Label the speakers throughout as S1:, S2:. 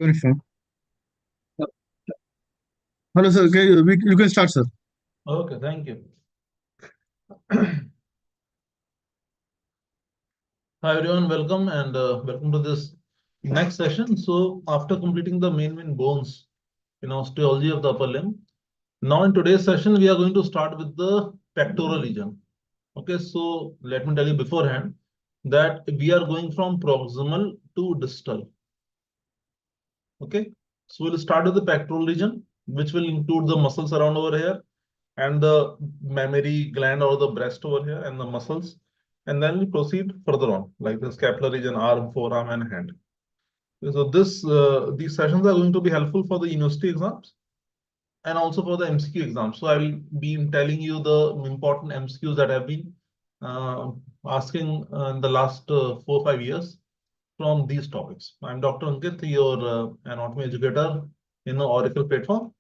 S1: Confirm. Hello, sir. Okay, you can start, sir.
S2: Okay, thank you. Hi everyone, welcome and welcome to this next session. So after completing the main bones in osteology of the upper limb, now in today's session we are going to start with the pectoral region. Okay, so let me tell you beforehand that we are going from proximal to distal. Okay, so we'll start with the pectoral region, which will include the muscles around over here and the mammary gland or the breast over here and the muscles. And then we proceed further on, like the scapular region, arm, forearm, and hand. So these sessions are going to be helpful for the university exams and also for the MCQ exams. So I will be telling you the important MCQs that have been uh, asking in the last 4 or 5 years from these topics. I'm Dr. Ankit, your anatomy educator in the Auricle platform.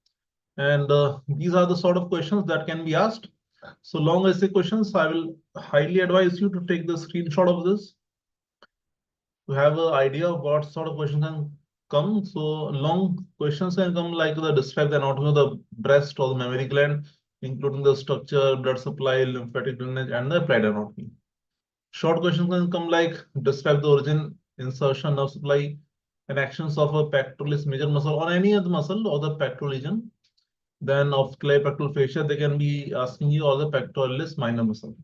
S2: And these are the sort of questions that can be asked. So long essay questions, I will highly advise you to take the screenshot of this to have an idea of what sort of questions can come. So long questions can come like the describe the anatomy of the breast or the mammary gland, including the structure, blood supply, lymphatic drainage, and the applied anatomy. Short questions can come like describe the origin, insertion, nerve supply, and actions of a pectoralis major muscle or any other muscle or the pectoral region. Then of clay pectoral fascia, they can be asking you or the pectoralis minor muscle.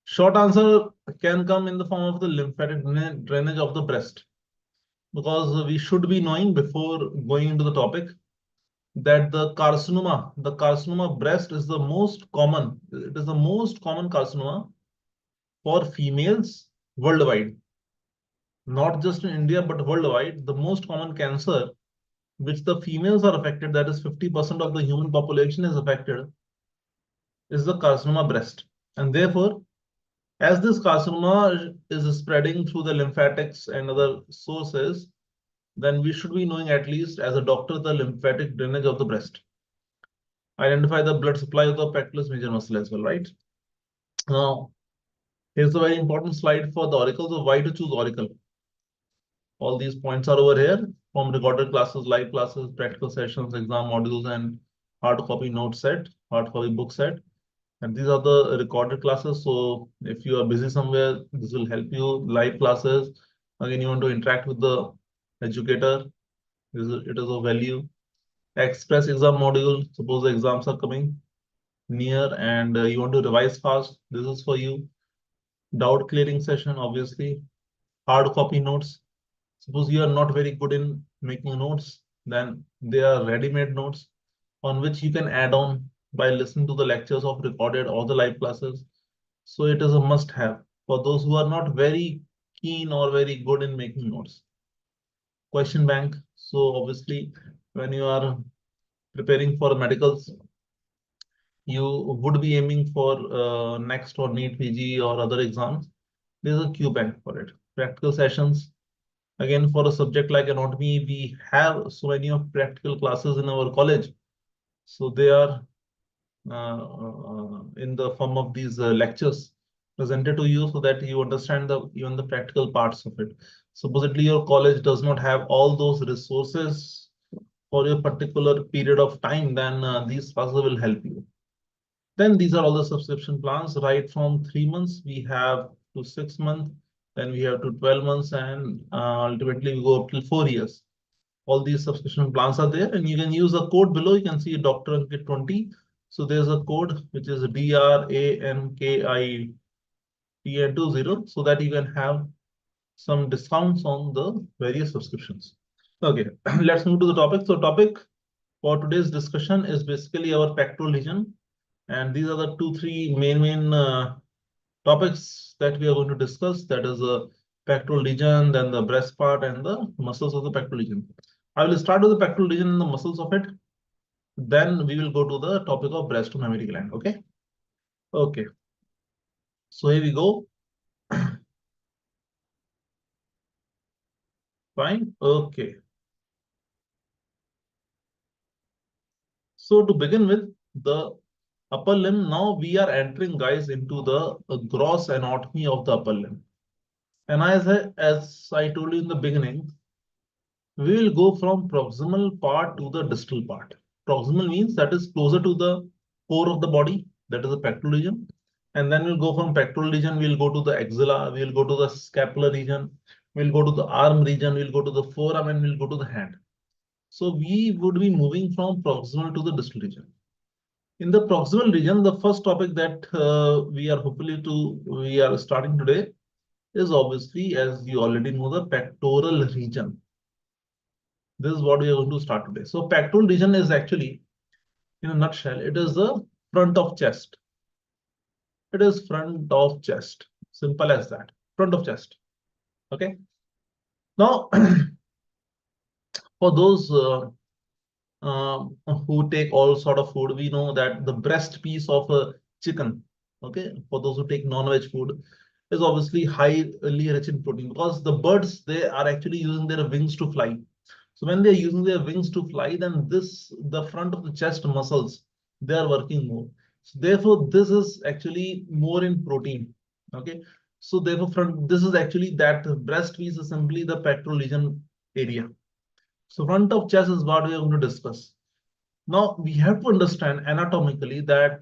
S2: Short answer can come in the form of the lymphatic drainage of the breast, because we should be knowing before going into the topic that the carcinoma breast is the most common. It is the most common carcinoma for females worldwide, not just in India but worldwide. The most common cancer which the females are affected, that is 50% of the human population is affected, is the carcinoma breast. And therefore, as this carcinoma is spreading through the lymphatics and other sources, then we should be knowing at least as a doctor the lymphatic drainage of the breast. Identify the blood supply of the pectoralis major muscle as well, right? Now, here's a very important slide for the Auricle. So why to choose Auricle? All these points are over here from recorded classes, live classes, practical sessions, exam modules, and hard copy note set, hard copy book set. And these are the recorded classes. So if you are busy somewhere, this will help you. Live classes, again, you want to interact with the educator, it is of value. Express exam module, suppose the exams are coming near and you want to revise fast, this is for you. Doubt clearing session, obviously. Hard copy notes. Suppose you are not very good in making notes, then there are ready-made notes on which you can add on by listening to the lectures of recorded or the live classes. So it is a must-have for those who are not very keen or very good in making notes. Question bank. So obviously, when you are preparing for medicals, you would be aiming for next or NEET PG or other exams. There's a Q bank for it. Practical sessions. Again, for a subject like anatomy, we have so many of practical classes in our college. So they are in the form of these lectures presented to you so that you understand the even the practical parts of it. Supposedly your college does not have all those resources for a particular period of time, then these classes will help you. Then these are all the subscription plans, right from 3 months we have to 6 months, then we have to 12 months, and ultimately we go up till 4 years. All these subscription plans are there, and you can use a code below. You can see Dr. Ankit 20. So there's a code which is DRANKITN20, so that you can have some discounts on the various subscriptions. Okay, let's move to the topic. So topic for today's discussion is basically our pectoral region. And these are the three main topics that we are going to discuss. That is the pectoral region, then the breast part, and the muscles of the pectoral region. I will start with the pectoral region and the muscles of it. Then we will go to the topic of breast to mammary gland. Okay. Okay. So here we go. Fine. Okay. So to begin with, the upper limb. Now we are entering, guys, into the gross anatomy of the upper limb. And as I told you in the beginning, we will go from proximal part to the distal part. Proximal means that is closer to the core of the body, that is the pectoral region. And then we'll go from pectoral region, we'll go to the axilla, we'll go to the scapular region, we'll go to the arm region, we'll go to the forearm, and we'll go to the hand. So we would be moving from proximal to the distal region. In the proximal region, the first topic that we are starting today is obviously, as you already know, the pectoral region. This is what we are going to start today. So pectoral region is actually, in a nutshell, it is the front of chest. It is front of chest. Simple as that. Front of chest. Okay. Now, for those who take all sort of food, we know that the breast piece of a chicken, okay, for those who take non-veg food, is obviously highly rich in protein, because the birds, they are actually using their wings to fly. So when they're using their wings to fly, then the front of the chest muscles, they are working more. So therefore, this is actually more in protein. Okay. So therefore, this is actually that breast piece is simply the pectoral region area. So front of chest is what we are going to discuss. Now we have to understand anatomically that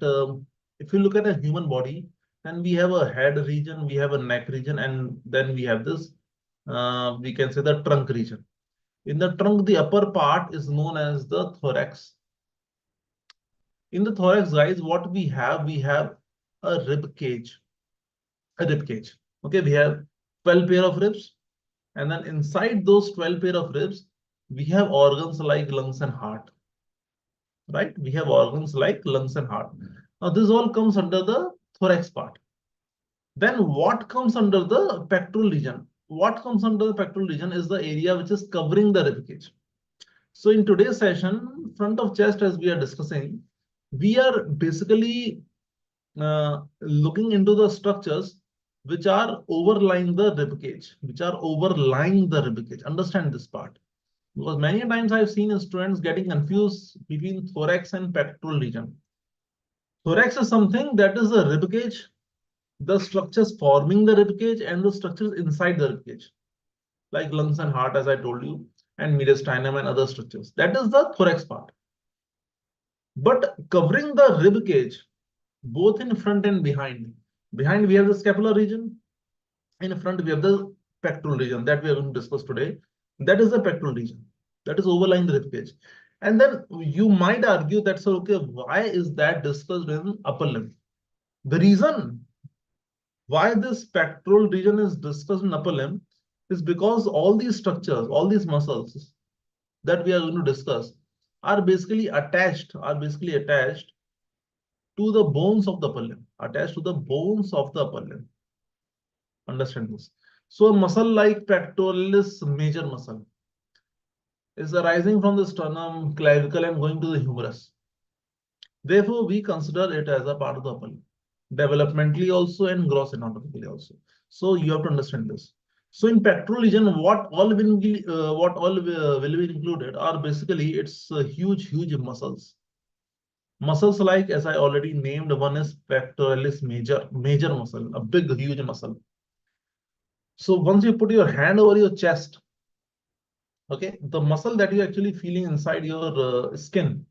S2: if you look at a human body, then we have a head region, we have a neck region, and then we have this, we can say, the trunk region. In the trunk, the upper part is known as the thorax. In the thorax, guys, what we have a rib cage. A rib cage. Okay, we have 12 pair of ribs, and then inside those 12 pair of ribs, we have organs like lungs and heart. Right? We have organs like lungs and heart. Now, this all comes under the thorax part. Then what comes under the pectoral region? What comes under the pectoral region is the area which is covering the rib cage. So in today's session, front of chest, as we are discussing, we are basically looking into the structures which are overlying the rib cage, which are overlying the rib cage. Understand this part. Because many times I've seen students getting confused between thorax and pectoral region. Thorax is something that is the rib cage, the structures forming the rib cage, and the structures inside the rib cage, like lungs and heart, as I told you, and mediastinum and other structures. That is the thorax part. But covering the rib cage, both in front and behind. Behind we have the scapular region. In front we have the pectoral region that we are going to discuss today. That is the pectoral region. That is overlying the rib cage. And then you might argue that, so okay, why is that discussed in upper limb? The reason why this pectoral region is discussed in upper limb is because all these structures, all these muscles that we are going to discuss are basically attached to the bones of the upper limb, attached to the bones of the upper limb. Understand this. So a muscle like pectoralis major muscle is arising from the sternum, clavicle, and going to the humerus. Therefore, we consider it as a part of the upper limb, developmentally also and gross anatomically also. So you have to understand this. So in pectoral region, what all will be included are basically its huge muscles. Muscles like, as I already named, one is pectoralis major muscle, a big huge muscle. So once you put your hand over your chest, okay, the muscle that you're actually feeling inside your skin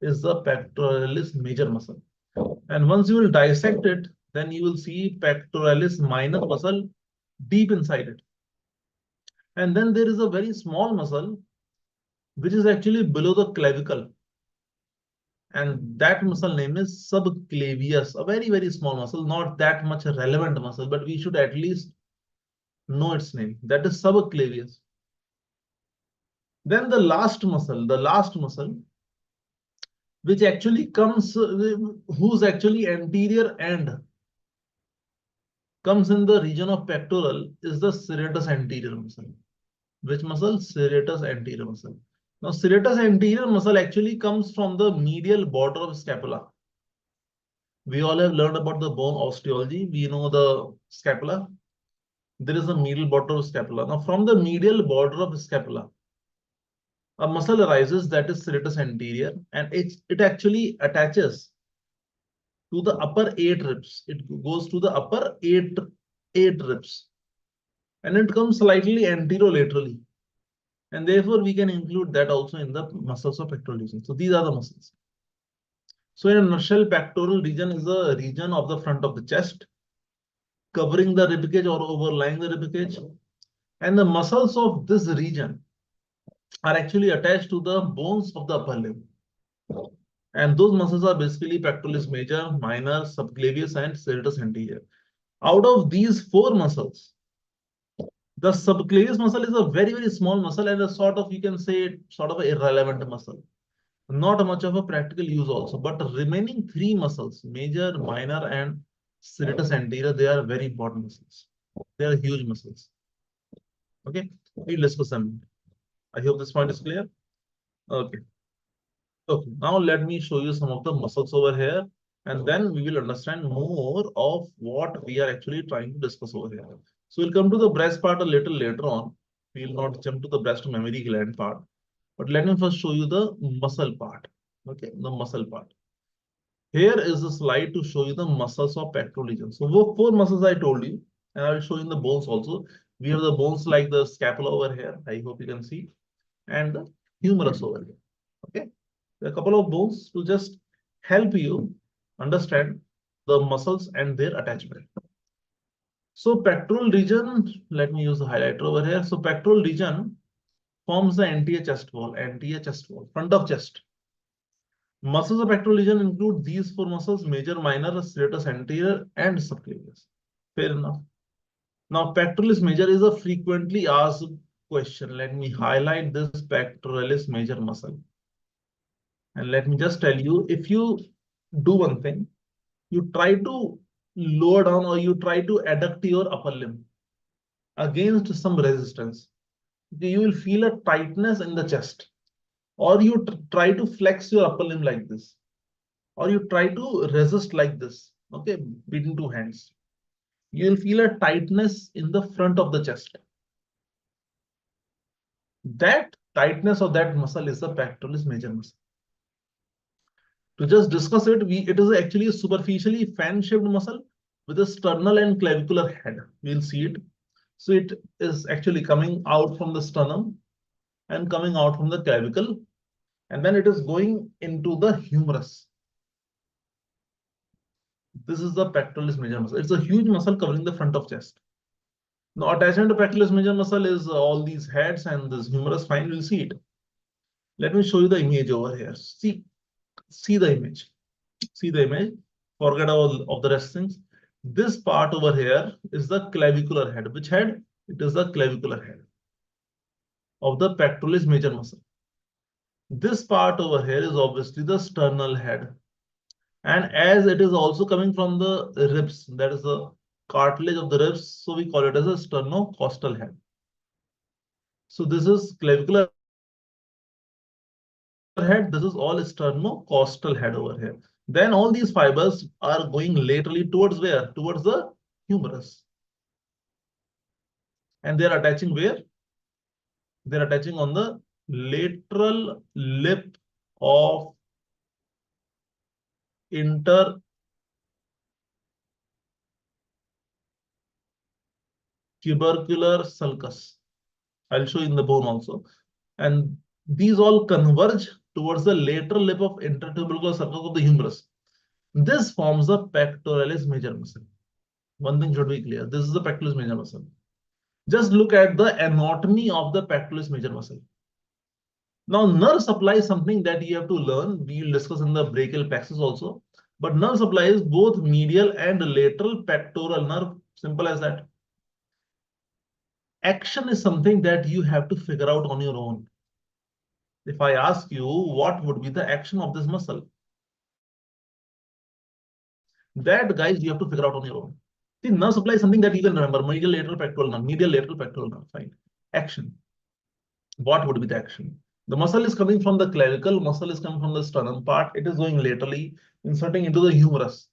S2: is the pectoralis major muscle. And once you will dissect it, then you will see pectoralis minor muscle deep inside it. And then there is a very small muscle which is actually below the clavicle. And that muscle name is subclavius, a very small muscle, not that much relevant muscle, but we should at least know its name. That is subclavius. Then the last muscle, which actually comes, whose actually anterior end comes in the region of pectoral, is the serratus anterior muscle. Which muscle? Serratus anterior muscle. Now, serratus anterior muscle actually comes from the medial border of scapula. We all have learned about the bone osteology. We know the scapula. There is a medial border of scapula. Now, from the medial border of scapula, a muscle arises that is serratus anterior, and it actually attaches to the upper 8 ribs. It goes to the upper eight ribs, and it comes slightly anterolaterally. And therefore, we can include that also in the muscles of pectoral region. So these are the muscles. So in a nutshell, pectoral region is a region of the front of the chest, covering the ribcage or overlying the ribcage. And the muscles of this region are actually attached to the bones of the upper limb. And those muscles are basically pectoralis major, minor, subclavius, and serratus anterior. Out of these four muscles, the subclavius muscle is a very, very small muscle and a sort of, you can say, sort of an irrelevant muscle. Not much of a practical use also, but the remaining three muscles, major, minor, and serratus anterior, they are very important muscles. They are huge muscles. Okay, we'll discuss them. I hope this point is clear. Okay. Okay, now let me show you some of the muscles over here, and then we will understand more of what we are actually trying to discuss over here. So we'll come to the breast part a little later on. We will not jump to the breast mammary gland part, but let me first show you the muscle part. Okay, the muscle part. Here is a slide to show you the muscles of pectoral region. So four muscles I told you, and I will show you the bones also. We have the bones like the scapula over here. I hope you can see, and the humerus over here. Okay. A couple of bones to just help you understand the muscles and their attachment. So pectoral region, let me use the highlighter over here. So pectoral region forms the anterior chest wall, front of chest. Muscles of pectoral region include these four muscles: major, minor, serratus anterior, and subclavius. Fair enough. Now, pectoralis major is a frequently asked question. Let me highlight this pectoralis major muscle. And let me just tell you, if you do one thing, you try to lower down or you try to adduct your upper limb against some resistance, you will feel a tightness in the chest, or you try to flex your upper limb like this, or you try to resist like this, okay, between two hands. You will feel a tightness in the front of the chest. That tightness of that muscle is the pectoralis major muscle. To just discuss it, it is actually a superficially fan-shaped muscle with a sternal and clavicular head. We'll see it. So it is actually coming out from the sternum and coming out from the clavicle, and then it is going into the humerus. This is the pectoralis major muscle. It's a huge muscle covering the front of chest. Now, attachment to pectoralis major muscle is all these heads and this humerus. Fine, we'll see it. Let me show you the image over here. See the image. See the image. Forget all of the rest things. This part over here is the clavicular head. Which head? It is the clavicular head of the pectoralis major muscle. This part over here is obviously the sternal head. And as it is also coming from the ribs, that is the cartilage of the ribs, so we call it as a sternocostal head. So this is clavicular head, this is all sternocostal head over here. Then all these fibers are going laterally towards where? Towards the humerus. And they are attaching where? They're attaching on the lateral lip of intertubercular sulcus. I'll show you in the bone also. And these all converge towards the lateral lip of intertubercular sulcus of the humerus. This forms the pectoralis major muscle. One thing should be clear. This is the pectoralis major muscle. Just look at the anatomy of the pectoralis major muscle. Now, nerve supply is something that you have to learn. We will discuss in the brachial plexus also. But nerve supply is both medial and lateral pectoral nerve. Simple as that. Action is something that you have to figure out on your own. If I ask you what would be the action of this muscle, that, guys, you have to figure out on your own. See, nerve supply is something that you can remember. Medial lateral pectoral nerve, medial lateral pectoral nerve. Fine. Action. What would be the action? The muscle is coming from the clavicle, muscle is coming from the sternum part. It is going laterally, inserting into the humerus,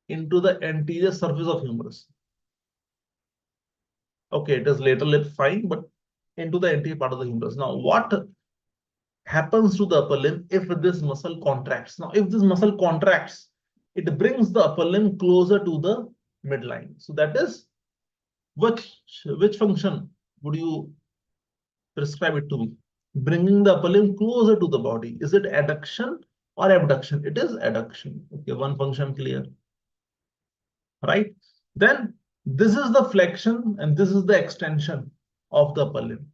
S2: into the anterior surface of humerus. Okay, it is lateral lip, fine, but into the anterior part of the humerus. Now, what happens to the upper limb if this muscle contracts? Now, if this muscle contracts, it brings the upper limb closer to the midline. So that is which function would you Prescribe it to me. Bringing the upper limb closer to the body. Is it adduction or abduction? It is adduction. Okay, one function clear. Right? Then this is the flexion and this is the extension of the upper limb.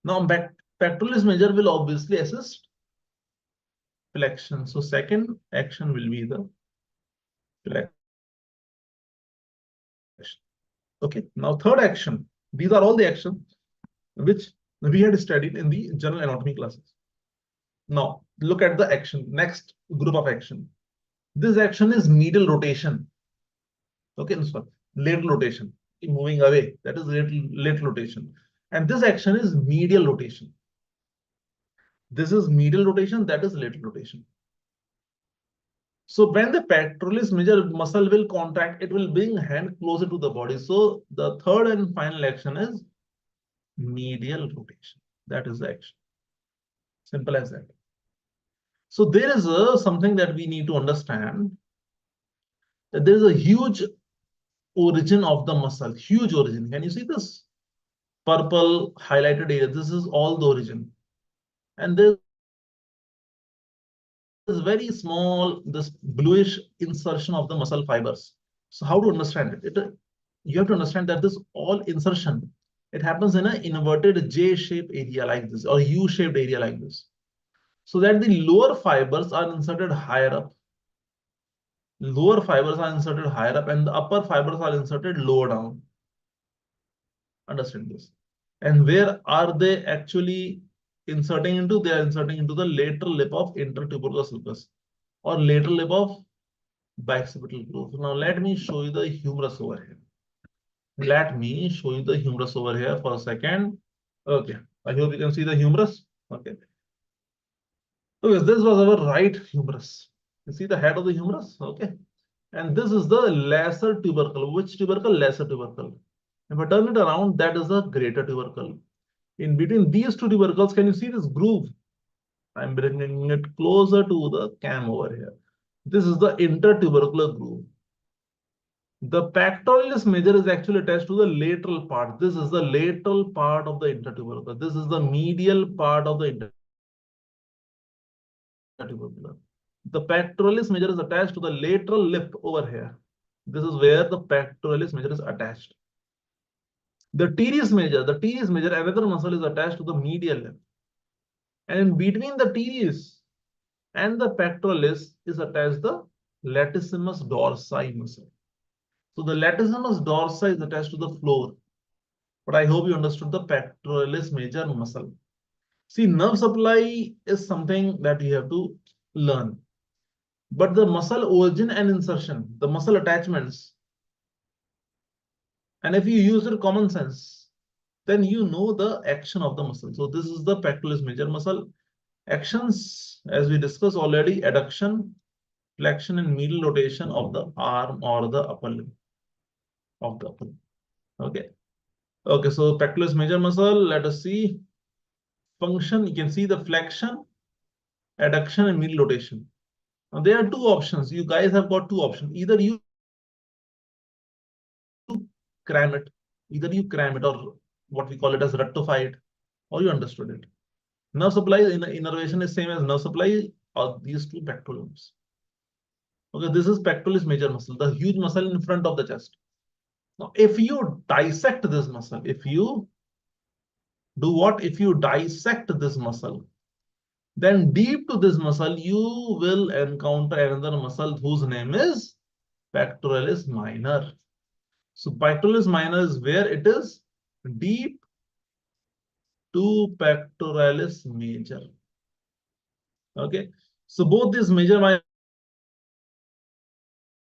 S2: Now pectoralis major will obviously assist flexion. So second action will be the flexion. Okay, now third action. These are all the actions which we had studied in the general anatomy classes. Now look at the action. Next group of action. This action is medial rotation. Okay, so lateral rotation, moving away. That is lateral rotation. And this action is medial rotation. This is medial rotation. That is lateral rotation. So when the pectoralis major muscle will contract, it will bring hand closer to the body. So the third and final action is medial rotation. That is the action. Simple as that. So there is something that we need to understand, that there is a huge origin of the muscle, huge origin. Can you see this purple highlighted area? This is all the origin. And there is very small, this bluish insertion of the muscle fibers. So how to understand it? You have to understand that this all insertion, it happens in an inverted J-shaped area like this, or U-shaped area like this. So that the lower fibers are inserted higher up. Lower fibers are inserted higher up and the upper fibers are inserted lower down. Understand this. And where are they actually inserting into? They are inserting into the lateral lip of intertubercular sulcus or lateral lip of bicipital groove. Now let me show you the humerus over here. Let me show you the humerus over here for a second. Okay, I hope you can see the humerus. Okay. So this was our right humerus. You see the head of the humerus? Okay. And this is the lesser tubercle. Which tubercle? Lesser tubercle. If I turn it around, that is the greater tubercle. In between these two tubercles, can you see this groove? I'm bringing it closer to the cam over here. This is the intertubercular groove. The pectoralis major is actually attached to the lateral part. This is the lateral part of the intertubercular. This is the medial part of the intertubercular. The pectoralis major is attached to the lateral lip over here. This is where the pectoralis major is attached. The teres major, another muscle is attached to the medial lip. And in between the teres and the pectoralis is attached the latissimus dorsi muscle. So the latissimus dorsi is attached to the floor. But I hope you understood the pectoralis major muscle. See, nerve supply is something that you have to learn. But the muscle origin and insertion, the muscle attachments, and if you use your common sense, then you know the action of the muscle. So this is the pectoralis major muscle. Actions, as we discussed already, adduction, flexion, and medial rotation of the arm or the upper limb of the upper limb. Okay. Okay, so pectoralis major muscle, let us see. Function, you can see the flexion, adduction, and medial rotation. Now there are two options. You guys have got two options. Either you cram it, or what we call it as rectify it, or you understood it. Nerve supply innervation is same as nerve supply of these two pectoral limbs. Okay, this is pectoralis major muscle, the huge muscle in front of the chest. Now, if you dissect this muscle, if you do what? If you dissect this muscle, then deep to this muscle, you will encounter another muscle whose name is pectoralis minor. So pectoralis minor is where it is deep to pectoralis major. Okay, so both these major minor,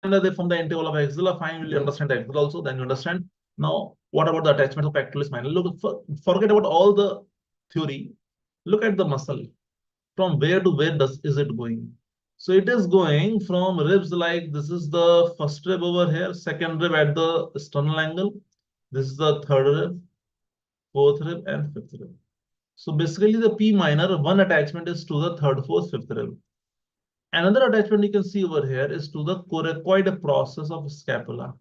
S2: they form the anti-wall of axilla. Fine, will you understand the axilla also? Then you understand. Now, what about the attachment of pectoralis minor? Look, forget about all the theory. Look at the muscle. From where to where is it going? So it is going from ribs, like this is the first rib over here, second rib at the sternal angle. This is the third rib, fourth rib, and fifth rib. So basically the P minor, one attachment is to the third, fourth, fifth rib. Another attachment you can see over here is to the coracoid process of scapula.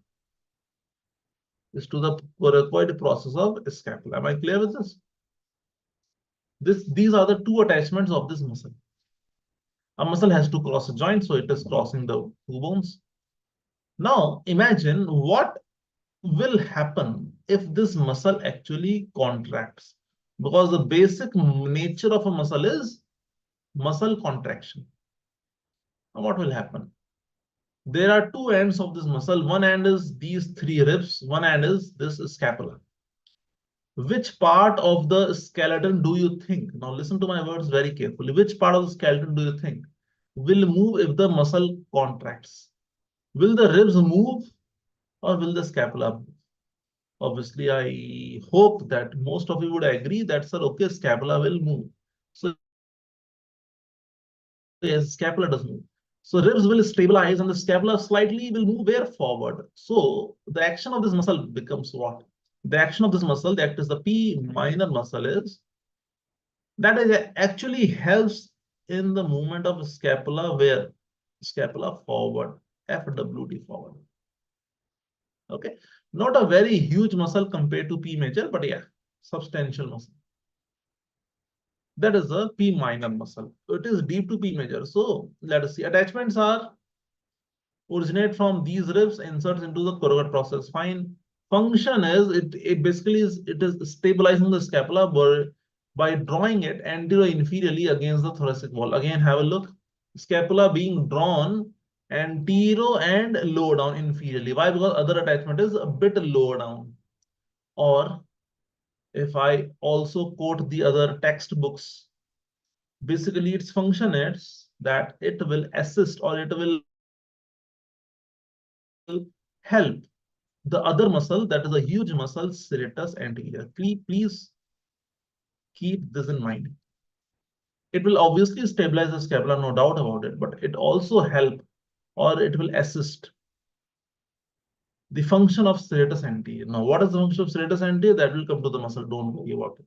S2: is to the coracoid process of scapula. Am I clear with this? These are the two attachments of this muscle. A muscle has to cross a joint, so it is crossing the two bones. Now imagine what will happen if this muscle actually contracts, because the basic nature of a muscle is muscle contraction. Now what will happen? There are two ends of this muscle. One end is these three ribs, one end is this scapula. Which part of the skeleton do you think? Now listen to my words very carefully. Which part of the skeleton do you think will move if the muscle contracts? Will the ribs move or will the scapula move? Obviously, I hope that most of you would agree that, sir, okay, scapula will move. So yes, scapula does move. So ribs will stabilize and the scapula slightly will move where forward. So the action of this muscle becomes what? The action of this muscle, that is the P minor muscle, is that is actually helps in the movement of scapula where scapula forward, FWD forward. Okay, not a very huge muscle compared to P major, but yeah, substantial muscle. That is the P minor muscle. It is deep to P major. So let us see. Attachments are originate from these ribs, inserts into the coracoid process. Fine. Function is it basically is it is stabilizing the scapula by drawing it anterior inferiorly against the thoracic wall. Again, have a look. Scapula being drawn anterior and lower down inferiorly. Why? Because other attachment is a bit lower down. Or if I also quote the other textbooks, basically its function is that it will assist or it will help the other muscle, that is a huge muscle, serratus anterior. Please keep this in mind. It will obviously stabilize the scapula, no doubt about it, but it also help or it will assist the function of serratus anterior. Now, what is the function of serratus anterior? That will come to the muscle. Don't worry about it.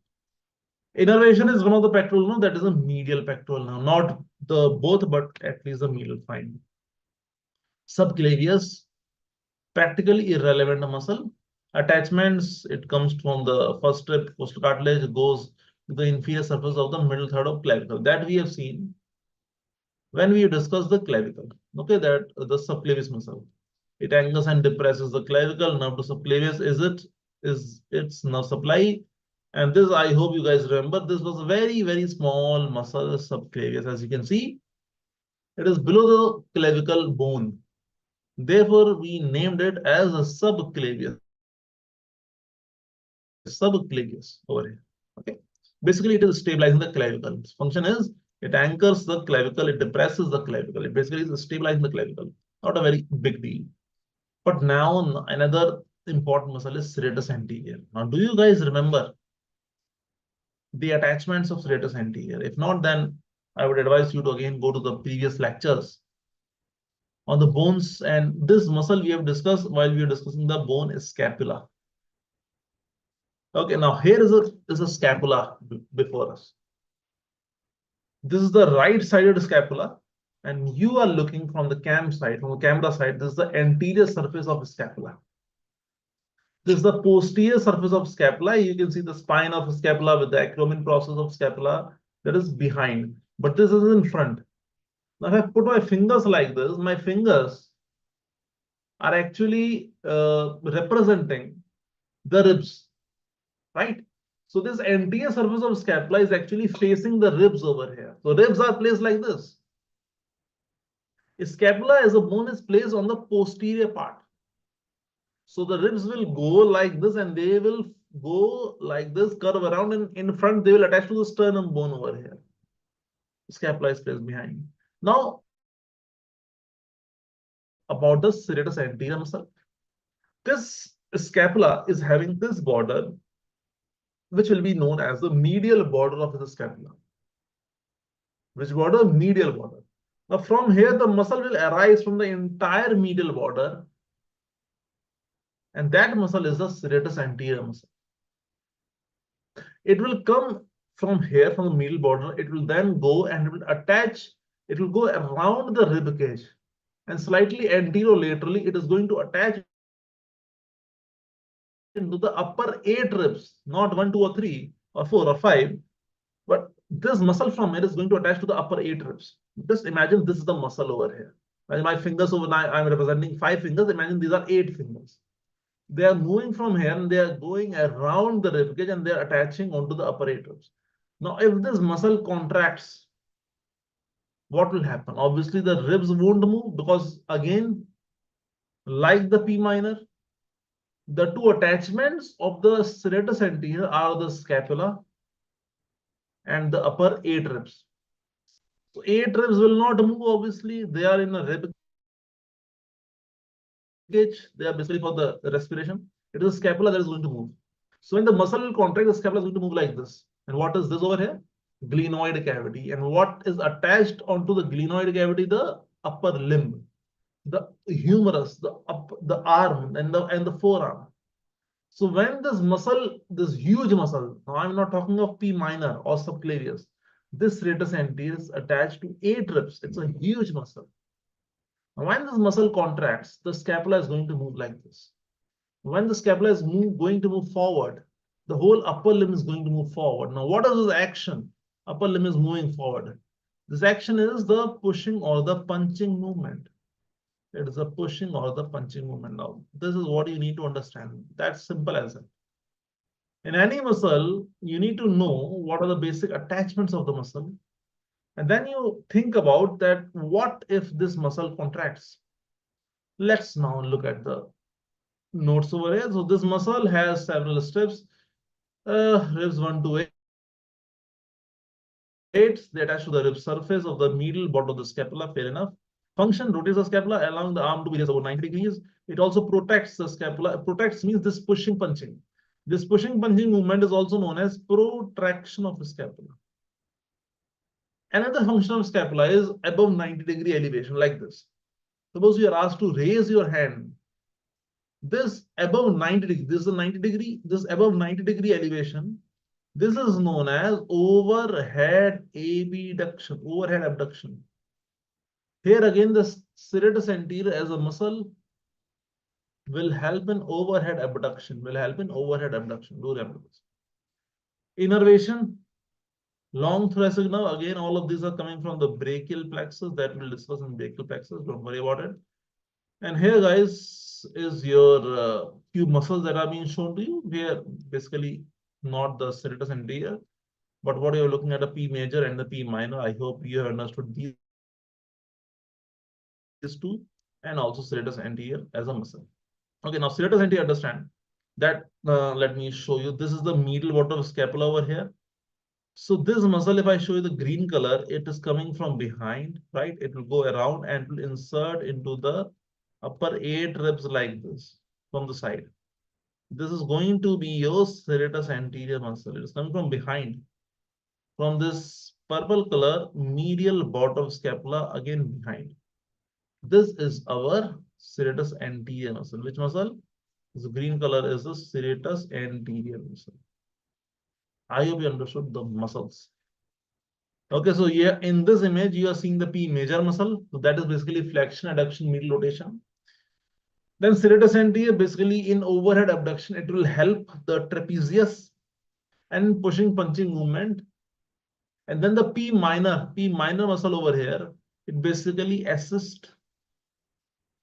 S2: Innervation is one of the pectoral, no, that is a medial pectoral now, not the both, but at least the medial. Fine. Subclavius, practically irrelevant muscle. Attachments, it comes from the first strip, coastal cartilage, goes to the inferior surface of the middle third of clavicle. That we have seen when we discuss the clavicle. Okay, that the subclavius muscle. It angles and depresses the clavicle. Nerve to subclavius is its nerve supply. And this, I hope you guys remember, this was a very small muscle, subclavius. As you can see, it is below the clavicle bone. Therefore, we named it as a subclavius. Subclavius over here. Okay. Basically, it is stabilizing the clavicle. Its function is it anchors the clavicle, it depresses the clavicle. It basically is stabilizing the clavicle. Not a very big deal. But now another important muscle is serratus anterior. Now, do you guys remember the attachments of serratus anterior? If not, then I would advise you to again go to the previous lectures on the bones, and this muscle we have discussed while we are discussing the bone is scapula. Okay, now here is a scapula before us. This is the right-sided scapula, and you are looking from the cam side, from the camera side. This is the anterior surface of the scapula. This is the posterior surface of scapula. You can see the spine of scapula with the acromion process of scapula that is behind, but this is in front. Now, if I put my fingers like this, my fingers are actually representing the ribs, right? So this anterior surface of scapula is actually facing the ribs over here. So ribs are placed like this. Scapula as a bone is placed on the posterior part. So the ribs will go like this and they will go like this, curve around, and in front they will attach to the sternum bone over here. Scapula is placed behind. Now, about the serratus anterior muscle. This scapula is having this border, which will be known as the medial border of the scapula. Which border? Medial border. Now, from here, the muscle will arise from the entire medial border, and that muscle is the serratus anterior muscle. It will come from here, from the medial border. It will then go and it will attach. It will go around the rib cage, and slightly anterolaterally, it is going to attach into the upper 8 ribs, not 1, 2, or 3, or 4, or 5, but this muscle from here is going to attach to the upper 8 ribs. Just imagine this is the muscle over here. When my fingers over now, I'm representing 5 fingers. Imagine these are 8 fingers. They are moving from here and they are going around the rib cage and they are attaching onto the upper 8 ribs. Now, if this muscle contracts, what will happen? Obviously, the ribs won't move because, again, like the P minor, the two attachments of the serratus anterior are the scapula and the upper 8 ribs. So 8 ribs will not move, obviously. They are in a rib cage. They are basically for the respiration. It is the scapula that is going to move. So when the muscle will contract, the scapula is going to move like this. And what is this over here? Glenoid cavity. And what is attached onto the glenoid cavity? The upper limb, the humerus, the arm, and the forearm. So when this muscle, this huge muscle, now I'm not talking of P minor or subclavius, this serratus anterior is attached to 8 ribs. It's a huge muscle. Now when this muscle contracts, the scapula is going to move like this. When the scapula is going to move forward, the whole upper limb is going to move forward. Now, what is this action? Upper limb is moving forward. This action is the pushing or the punching movement. It is a pushing or the punching movement. Now, this is what you need to understand. That's simple as it. In any muscle, you need to know what are the basic attachments of the muscle. And then you think about that, what if this muscle contracts? Let's now look at the notes over here. So this muscle has several steps. Ribs 1 to 8. They attach to the rib surface of the middle bottom of the scapula. Fair enough. Function rotates the scapula, allowing the arm to be just about 90 degrees. It also protects the scapula. Protects means this pushing punching. This pushing punching movement is also known as protraction of the scapula. Another function of scapula is above 90-degree elevation, like this. Suppose you are asked to raise your hand. This above 90 degree, this is a 90 degree, this above 90-degree elevation. This is known as overhead abduction, overhead abduction. Here again, the serratus anterior as a muscle will help in overhead abduction, Do remember this. Innervation, long thoracic nerve. Again, all of these are coming from the brachial plexus that we'll discuss in brachial plexus. Don't worry about it. And here, guys, is your few muscles that are being shown to you. Here, basically, not the serratus anterior, but what you're looking at, a P major and the P minor. I hope you have understood these two, and also serratus anterior as a muscle. Okay, now serratus anterior, understand that. Let me show you. This is the middle bottom of scapula over here. So this muscle, if I show you the green color, it is coming from behind, right? It will go around and will insert into the upper 8 ribs like this from the side. This is going to be your serratus anterior muscle. It is coming from behind, from this purple color medial bottom scapula, again behind. This is our serratus anterior muscle. Which muscle? This green color is the serratus anterior muscle. I hope you understood the muscles. Okay, so here in this image, you are seeing the P major muscle. So that is basically flexion, adduction, middle rotation. Then serratus anterior, basically in overhead abduction, it will help the trapezius and pushing punching movement. And then the P minor muscle over here, it basically assists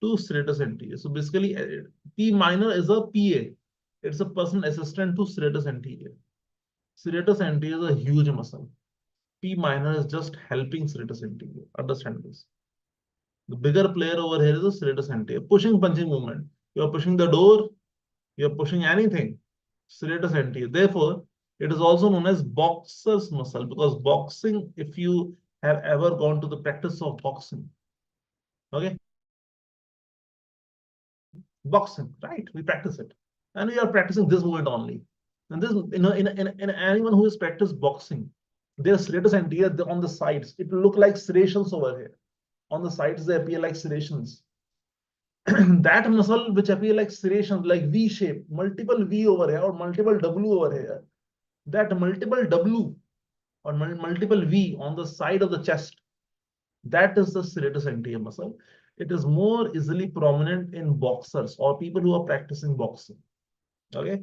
S2: to serratus anterior. So basically, P minor is a PA. It's a personal assistant to serratus anterior. Serratus anterior is a huge muscle. P minor is just helping serratus anterior. Understand this. The bigger player over here is the serratus anterior. Pushing punching movement. You are pushing the door, you are pushing anything. Serratus anterior. Therefore, it is also known as boxer's muscle, because boxing, if you have ever gone to the practice of boxing, okay, boxing, right? We practice it, and we are practicing this movement only. And this, in anyone who has practiced boxing, their serratus anterior on the sides, it will look like serrations over here. On the sides, they appear like serrations. That muscle which appear like serrations, like V shape, multiple V over here or multiple W over here, that multiple W or multiple V on the side of the chest, that is the serratus anterior muscle. It is more easily prominent in boxers or people who are practicing boxing. Okay,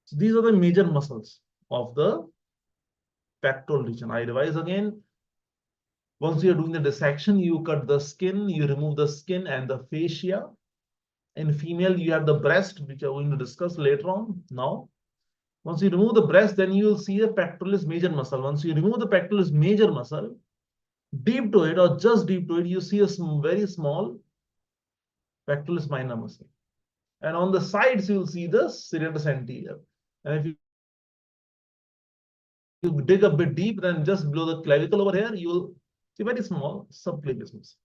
S2: so these are the major muscles of the pectoral region. I revise again. Once you're doing the dissection, you cut the skin, you remove the skin and the fascia. In female, you have the breast, which I'm going to discuss later on. Now, once you remove the breast, then you will see the pectoralis major muscle. Once you remove the pectoralis major muscle, deep to it or just deep to it, you see a very small pectoralis minor muscle. And on the sides, you will see the serratus anterior. And if you dig a bit deep, then just below the clavicle over here, you will see very small subclavius muscle,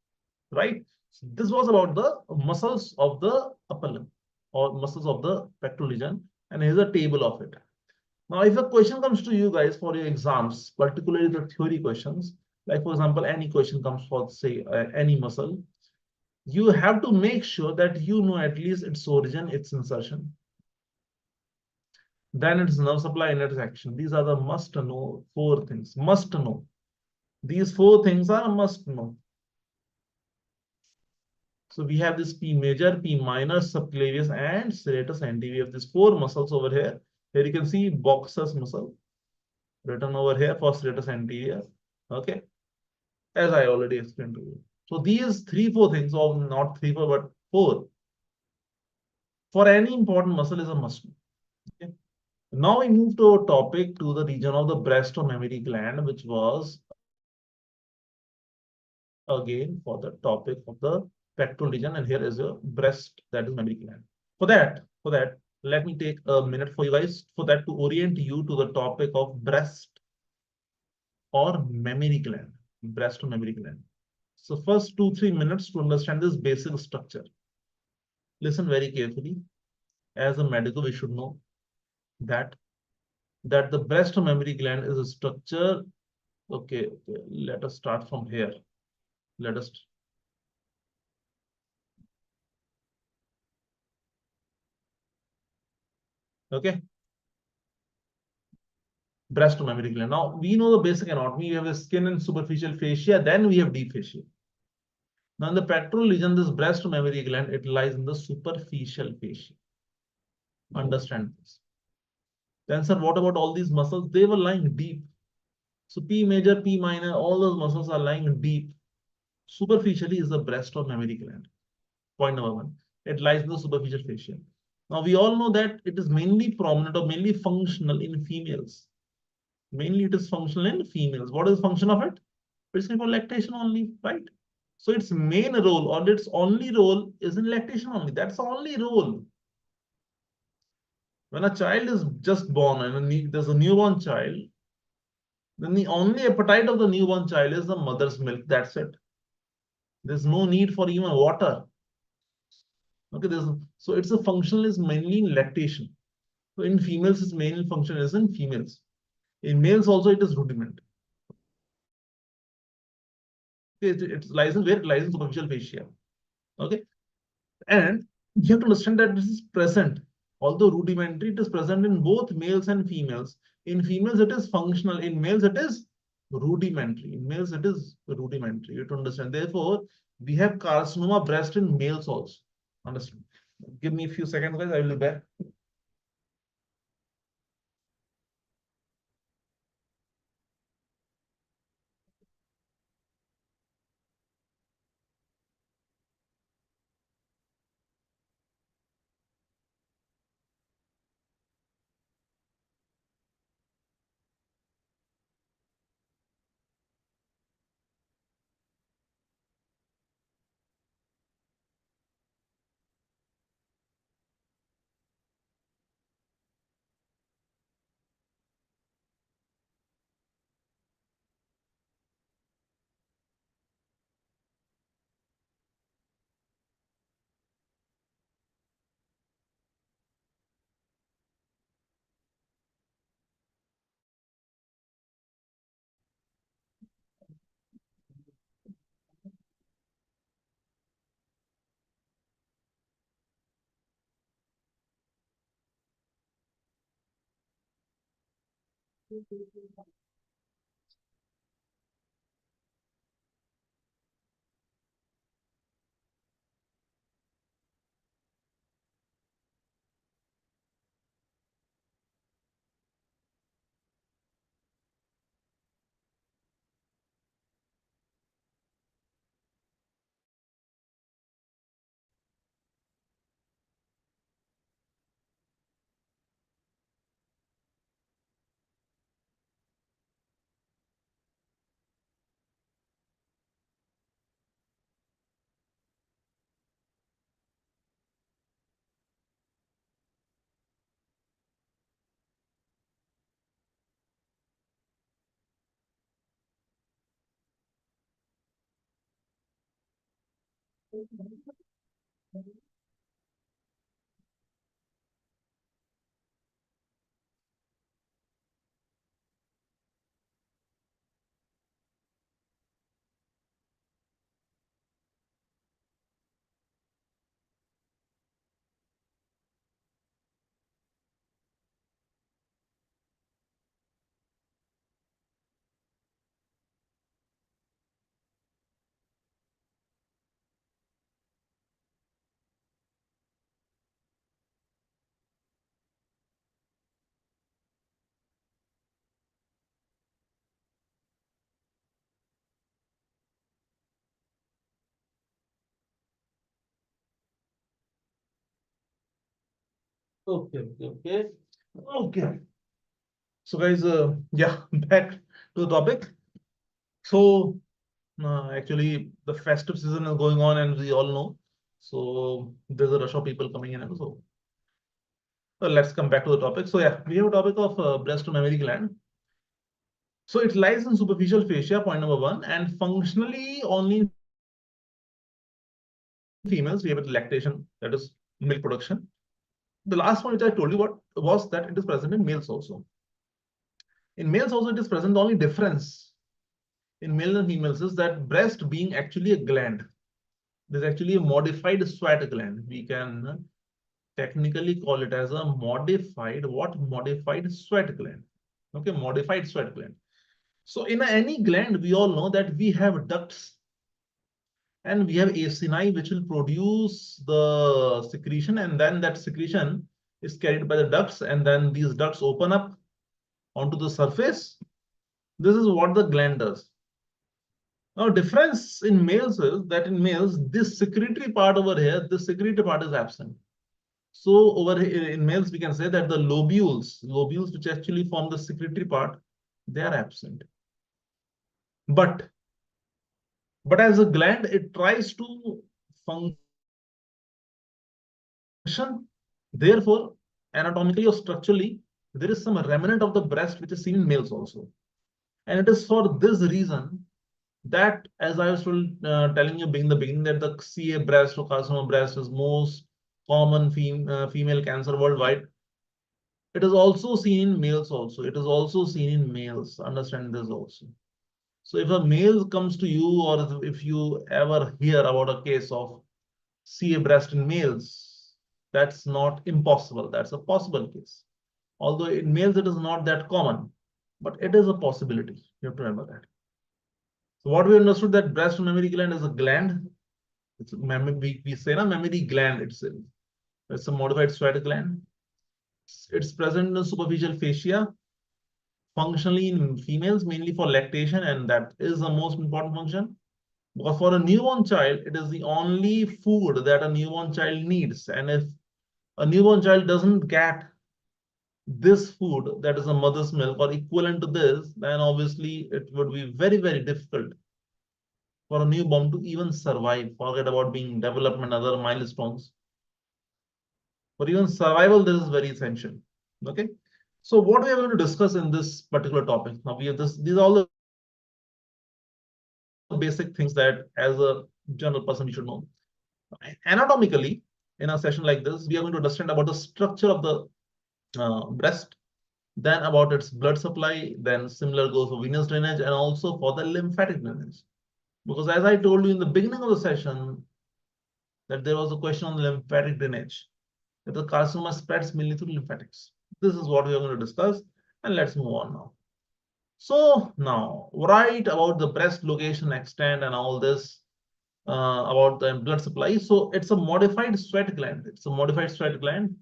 S2: right? So this was about the muscles of the upper limb or muscles of the pectoral region. And here's a table of it. Now, if a question comes to you guys for your exams, particularly the theory questions, like for example, any question comes for say any muscle, you have to make sure that you know at least its origin, its insertion, then its nerve supply and its action. These are the must know four things. Must know. These four things are must know. So we have this P major, P minor, subclavius, and serratus anterior. We have these four muscles over here. Here you can see boxus muscle written over here for serratus anterior. Okay, as I already explained to you. So these three, four things, or not three, four, but four, for any important muscle is a must. Okay. Now we move to a topic to the region of the breast or mammary gland, which was again for the topic of the pectoral region, and here is a breast, that is mammary gland. For that, let me take a minute for you guys for that to orient you to the topic of breast or mammary gland, breast or mammary gland. So first 2-3 minutes to understand this basic structure. Listen very carefully. As a medical, we should know that the breast or mammary gland is a structure. Okay, let us start from here. Let us. Okay, breast or mammary gland. Now we know the basic anatomy. We have the skin and superficial fascia. Then we have deep fascia. Now in the pectoral region, this breast or mammary gland, it lies in the superficial fascia. Understand this. Then, sir, what about all these muscles? They were lying deep. So P major, P minor, all those muscles are lying deep. Superficially is the breast or mammary gland. Point number one. It lies in the superficial fascia. Now we all know that it is mainly prominent or mainly functional in females. Mainly it is functional in females. What is the function of it? It's for lactation only, right? So its main role or its only role is in lactation only. That's the only role. When a child is just born and there's a newborn child, then the only appetite of the newborn child is the mother's milk. That's it. There's no need for even water. Okay, so it's a functional is mainly in lactation. So in females, its main function is in females. In males also, it is rudiment. It lies in where it lies in superficial fascia. Okay, and you have to understand that this is present. Although rudimentary, it is present in both males and females. In females, it is functional. In males, it is rudimentary. In males, it is rudimentary. You have to understand. Therefore, we have carcinoma breast in males also. Understand? Give me a few seconds, guys. I will be back. Okay, okay, okay. Okay. So guys, yeah, back to the topic. So actually, the festive season is going on, and we all know. So there's a rush of people coming in, and so let's come back to the topic. So yeah, we have a topic of breast to mammary gland. So it lies in superficial fascia, point number one, and functionally only in females we have lactation, that is milk production. The last one which I told you what was that it is present in males also. In males also it is present. The only difference in males and females is that breast being actually a gland. There's actually a modified sweat gland. We can technically call it as a modified sweat gland. Okay, modified sweat gland. So in any gland, we all know that we have ducts and we have acini which will produce the secretion, and then that secretion is carried by the ducts, and then these ducts open up onto the surface. This is what the gland does. Now, difference in males is that in males, this secretory part over here, the secretory part is absent. So over here in males, we can say that the lobules which actually form the secretory part, they are absent. But as a gland, it tries to function. Therefore, anatomically or structurally, there is some remnant of the breast which is seen in males also. And it is for this reason that, as I was telling you in the beginning, that the CA breast or carcinoma breast is most common female cancer worldwide. It is also seen in males also. It is also seen in males. Understand this also. So if a male comes to you, or if you ever hear about a case of CA breast in males, that's not impossible. That's a possible case. Although in males it is not that common, but it is a possibility. You have to remember that. So what we understood that breast mammary gland is a gland. It's a we say na mammary gland itself. It's a modified sweat gland. It's present in the superficial fascia, functionally in females, mainly for lactation, and that is the most important function. Because for a newborn child, it is the only food that a newborn child needs. And if a newborn child doesn't get this food, that is a mother's milk or equivalent to this, then obviously it would be very, very difficult for a newborn to even survive. Forget about being development, other milestones. For even survival, this is very essential. Okay. So what we are going to discuss in this particular topic. Now we have this, these are all the basic things that as a general person we should know. Anatomically, in a session like this, we are going to understand about the structure of the breast, then about its blood supply, then similar goes for venous drainage and also for the lymphatic drainage. Because as I told you in the beginning of the session, that there was a question on lymphatic drainage, that the carcinoma spreads mainly through lymphatics. This is what we are going to discuss, and let's move on now. So now, right about the breast location, extent, and all this about the blood supply. So it's a modified sweat gland. It's a modified sweat gland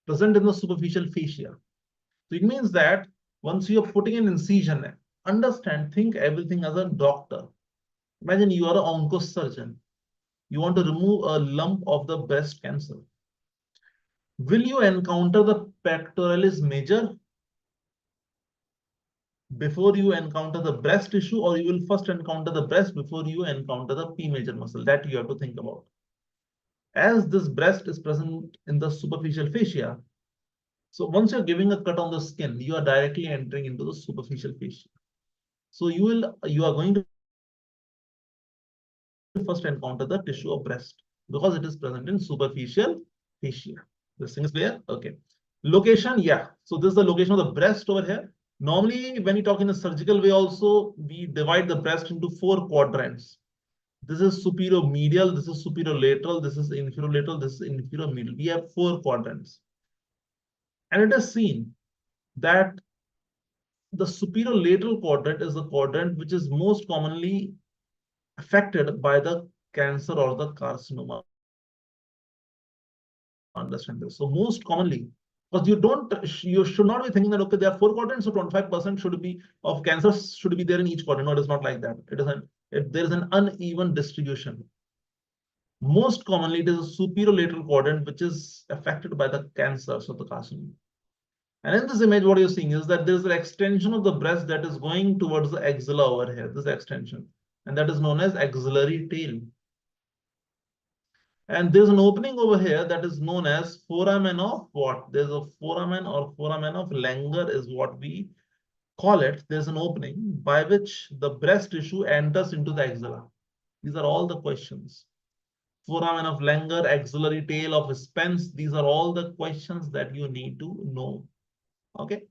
S2: present in the superficial fascia. So it means that once you are putting an incision, understand, think everything as a doctor. Imagine you are an oncosurgeon. You want to remove a lump of the breast cancer. Will you encounter the pectoralis major before you encounter the breast tissue, or you will first encounter the breast before you encounter the P major muscle? That you have to think about. As this breast is present in the superficial fascia, so once you're giving a cut on the skin, you are directly entering into the superficial fascia. So you are going to first encounter the tissue of breast because it is present in superficial fascia. This thing is clear? Okay. Location, yeah. So this is the location of the breast over here. Normally, when we talk in a surgical way, also we divide the breast into 4 quadrants. This is superior medial, this is superior lateral, this is inferior lateral, this is inferior medial. We have 4 quadrants. And it is seen that the superior lateral quadrant is the quadrant which is most commonly affected by the cancer or the carcinoma. Understand this. So most commonly, because you should not be thinking that okay, there are 4 quadrants, so 25% should be of cancers should be there in each quadrant. No, it is not like that. There is an uneven distribution. Most commonly, it is a superior lateral quadrant which is affected by the cancer, so the carcinoma. And in this image, what you're seeing is that there's an extension of the breast that is going towards the axilla over here. This extension, and that is known as axillary tail. And there's an opening over here that is known as foramen of what? There's a foramen or foramen of Langer is what we call it. There's an opening by which the breast tissue enters into the axilla. These are all the questions. Foramen of Langer, axillary tail of Spence. These are all the questions that you need to know. Okay.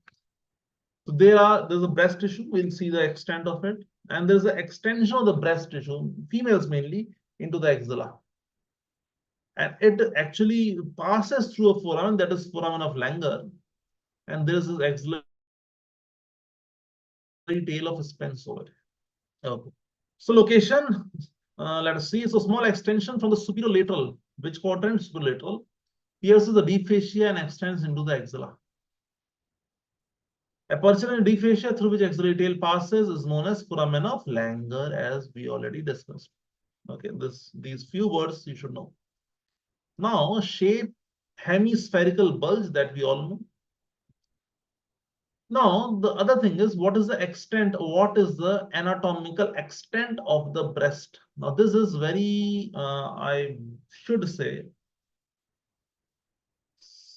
S2: So there's a breast tissue. We'll see the extent of it. And there's an extension of the breast tissue, females mainly, into the axilla. And it actually passes through a foramen, that is foramen of Langer, and there is this axillary tail of Spence over here. Okay. So location, let us see. So small extension from the superior lateral, which quadrant? Superior lateral, pierces the deep fascia and extends into the axilla. Aperture in deep fascia through which axillary tail passes is known as foramen of Langer, as we already discussed. Okay, these few words you should know. Now, shape, hemispherical bulge that we all know. Now, the other thing is, what is the extent, what is the anatomical extent of the breast? Now, this is very, I should say,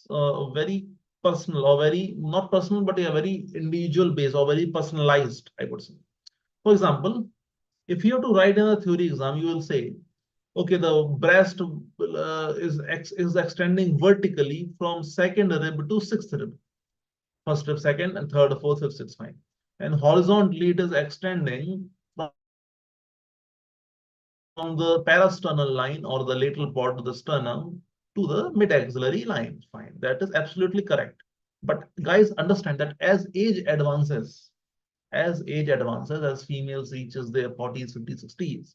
S2: very personal or very, not personal, but a very individual based or very personalized, I would say. For example, if you have to write in a theory exam, you will say, okay, the breast is extending vertically from second rib to sixth rib. First rib, second, and third, fourth, fifth, sixth, fine. And horizontally, it is extending from the parasternal line or the lateral part of the sternum to the mid-axillary line. Fine, that is absolutely correct. But guys, understand that as age advances, as females reaches their 40s, 50s, 60s,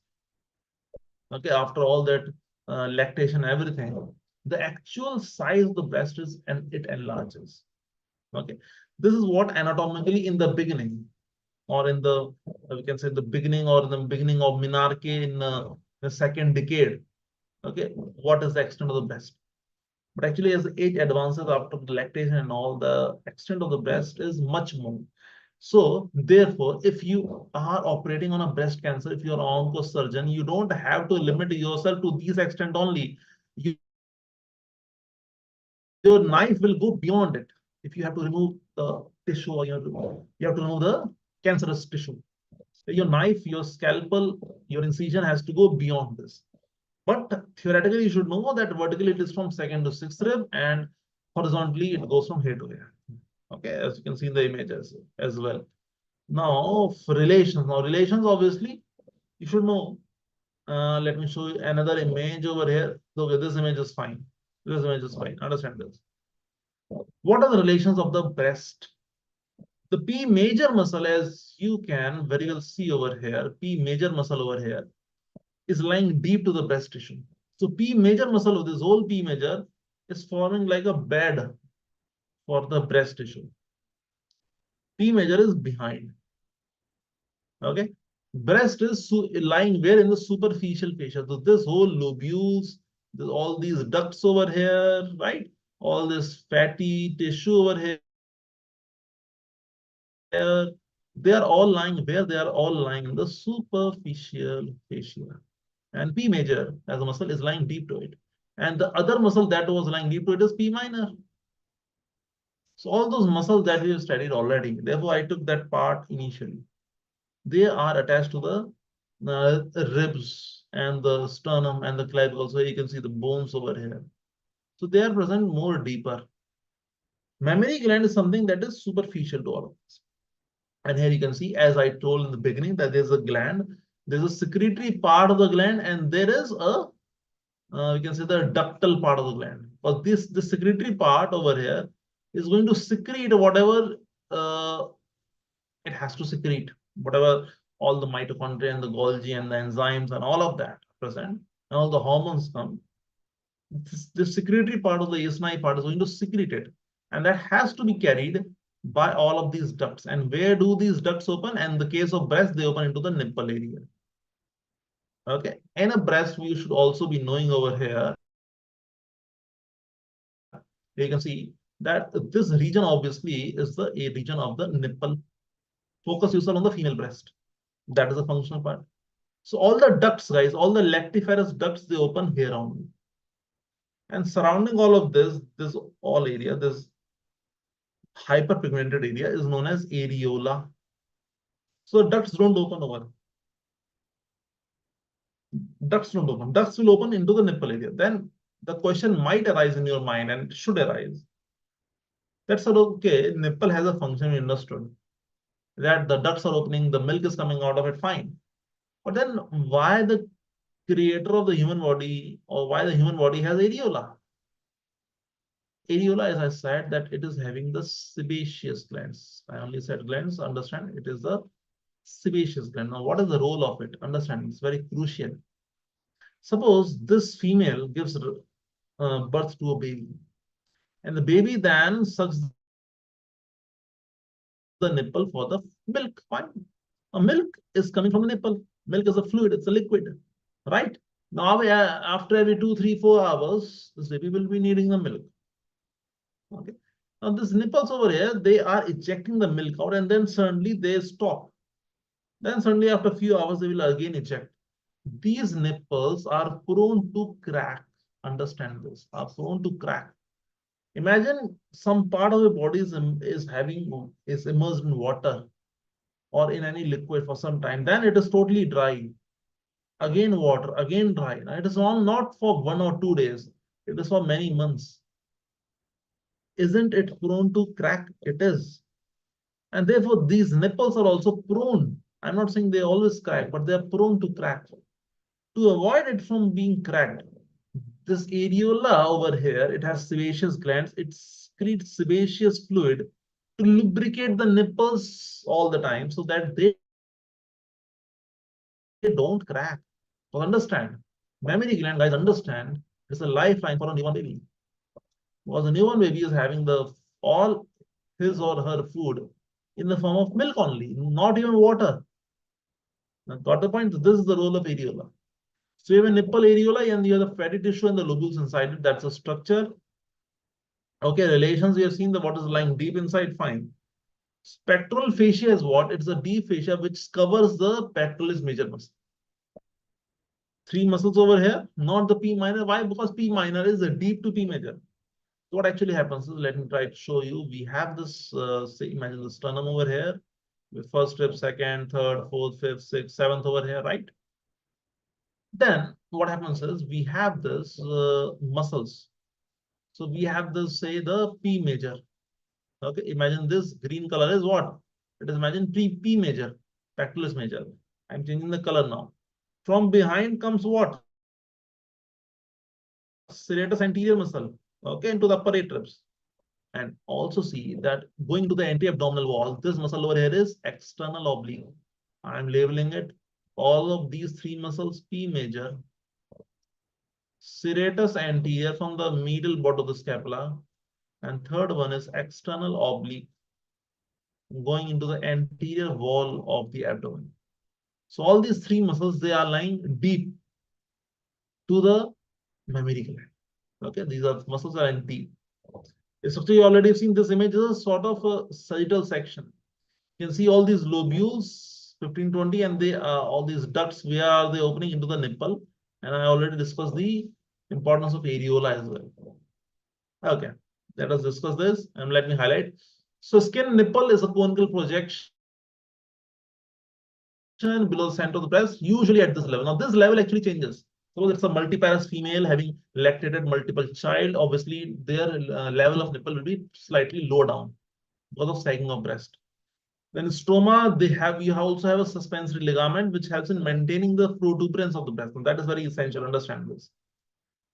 S2: okay, after all that lactation, everything, the actual size of the breast is and it enlarges. Okay, this is what anatomically in the beginning, or in the we can say the beginning or in the beginning of menarche in the second decade. Okay, what is the extent of the breast? But actually, as the age advances after the lactation and all, the extent of the breast is much more. So therefore, if you are operating on a breast cancer, if you're an oncosurgeon, you don't have to limit yourself to these extent only. Your knife will go beyond it. If you have to remove the tissue, or you have to remove the cancerous tissue, your knife, your scalpel, your incision has to go beyond this. But theoretically, you should know that vertically it is from second to sixth rib, and horizontally it goes from here to here. Okay, as you can see in the image as well. Now, for relations. Now, relations, obviously, you should know. Let me show you another image over here. Okay, this image is fine. This image is fine. Understand this. What are the relations of the breast? The P major muscle, as you can very well see over here, P major muscle over here is lying deep to the breast tissue. So P major muscle of this whole P major is forming like a bed for the breast tissue. P major is behind. Okay. Breast is lying where in the superficial fascia. So this whole lobules, all these ducts over here, right? All this fatty tissue over here, they are all lying where? They are all lying in the superficial fascia. And P major as a muscle is lying deep to it. And the other muscle that was lying deep to it is P minor. So all those muscles that we have studied already, therefore I took that part initially. They are attached to the ribs and the sternum and the clavicle. So you can see the bones over here. So they are present more deeper. Mammary gland is something that is superficial to all of us. And here you can see, as I told in the beginning, that there's a gland, there's a secretory part of the gland, and there is a we can say the ductal part of the gland. But the secretory part over here is going to secrete whatever it has to secrete, whatever all the mitochondria and the Golgi and the enzymes and all of that present, and all the hormones come. The secretory part of the ESNI part is going to secrete it, and that has to be carried by all of these ducts. And where do these ducts open? And in the case of breast, they open into the nipple area. Okay, in a breast, we should also be knowing over here. You can see that this region obviously is the a region of the nipple. Focus yourself on the female breast. That is the functional part. So all the ducts, guys, all the lactiferous ducts, they open here only. And surrounding all of this all area, this hyperpigmented area is known as areola. So ducts don't open over. Ducts don't open. Ducts will open into the nipple area. Then the question might arise in your mind, and it should arise. That's sort of okay. Nipple has a function, understood. That the ducts are opening, the milk is coming out of it, fine. But then why the creator of the human body, or why the human body has areola? Areola, as I said, that it is having the sebaceous glands. I only said glands, understand it is the sebaceous gland. Now, what is the role of it? Understand, it's very crucial. Suppose this female gives birth to a baby, and the baby then sucks the nipple for the milk. Fine. A milk is coming from the nipple. Milk is a fluid, it's a liquid, right? Now, after every 2, 3, 4 hours, this baby will be needing the milk. Okay. Now, these nipples over here, they are ejecting the milk out, and then suddenly they stop. Then suddenly after a few hours, they will again eject. These nipples are prone to crack. Understand this, are prone to crack. Imagine some part of the body is immersed in water or in any liquid for some time. Then it is totally dry. Again water, again dry. Now, it is all not for 1 or 2 days. It is for many months. Isn't it prone to crack? It is. And therefore, these nipples are also prone. I'm not saying they always crack, but they are prone to crack. To avoid it from being cracked, this areola over here, it has sebaceous glands. It secretes sebaceous fluid to lubricate the nipples all the time so that they don't crack. So understand, mammary gland, guys, understand, it's a lifeline for a newborn baby. Because a newborn baby is having all his or her food in the form of milk only, not even water. Now, got the point? This is the role of areola. So you have a nipple areola, and you have the fatty tissue and the lobules inside it. That's a structure. Okay, relations, we have seen the what is lying deep inside, fine. Pectoral fascia is what? It's a deep fascia which covers the pectoralis major muscle. 3 muscles over here, not the P minor. Why? Because P minor is deep to P major. So what actually happens is, let me try to show you. We have this, say, imagine the sternum over here, with first rib, second, third, fourth, fifth, sixth, seventh over here, right? Then what happens is we have this muscles. So we have this, say, the P major. Okay, imagine this green color is what? It is imagine P major, pectoralis major. I'm changing the color now. From behind comes what? Serratus anterior muscle. Okay, into the upper 8 ribs. And also see that going to the anti-abdominal wall, this muscle over here is external oblique. I'm labeling it. All of these 3 muscles, P major, serratus anterior from the middle body of the scapula, and third one is external oblique, going into the anterior wall of the abdomen. So all these 3 muscles, they are lying deep to the mammary gland. Okay, these are muscles are in deep. So you already have seen this image is a sort of a sagittal section. You can see all these lobules, 15, 20, and they all these ducts where are they opening into the nipple. And I already discussed the importance of areola as well. Okay, let us discuss this and let me highlight. So skin nipple is a conical projection below the center of the breast, usually at this level. Now, this level actually changes. So it's a multiparous female having lactated multiple child. Obviously, their level of nipple will be slightly low down because of sagging of breast. Then stroma, you also have a suspensory ligament which helps in maintaining the protuberance of the breast. And that is very essential. Understand this.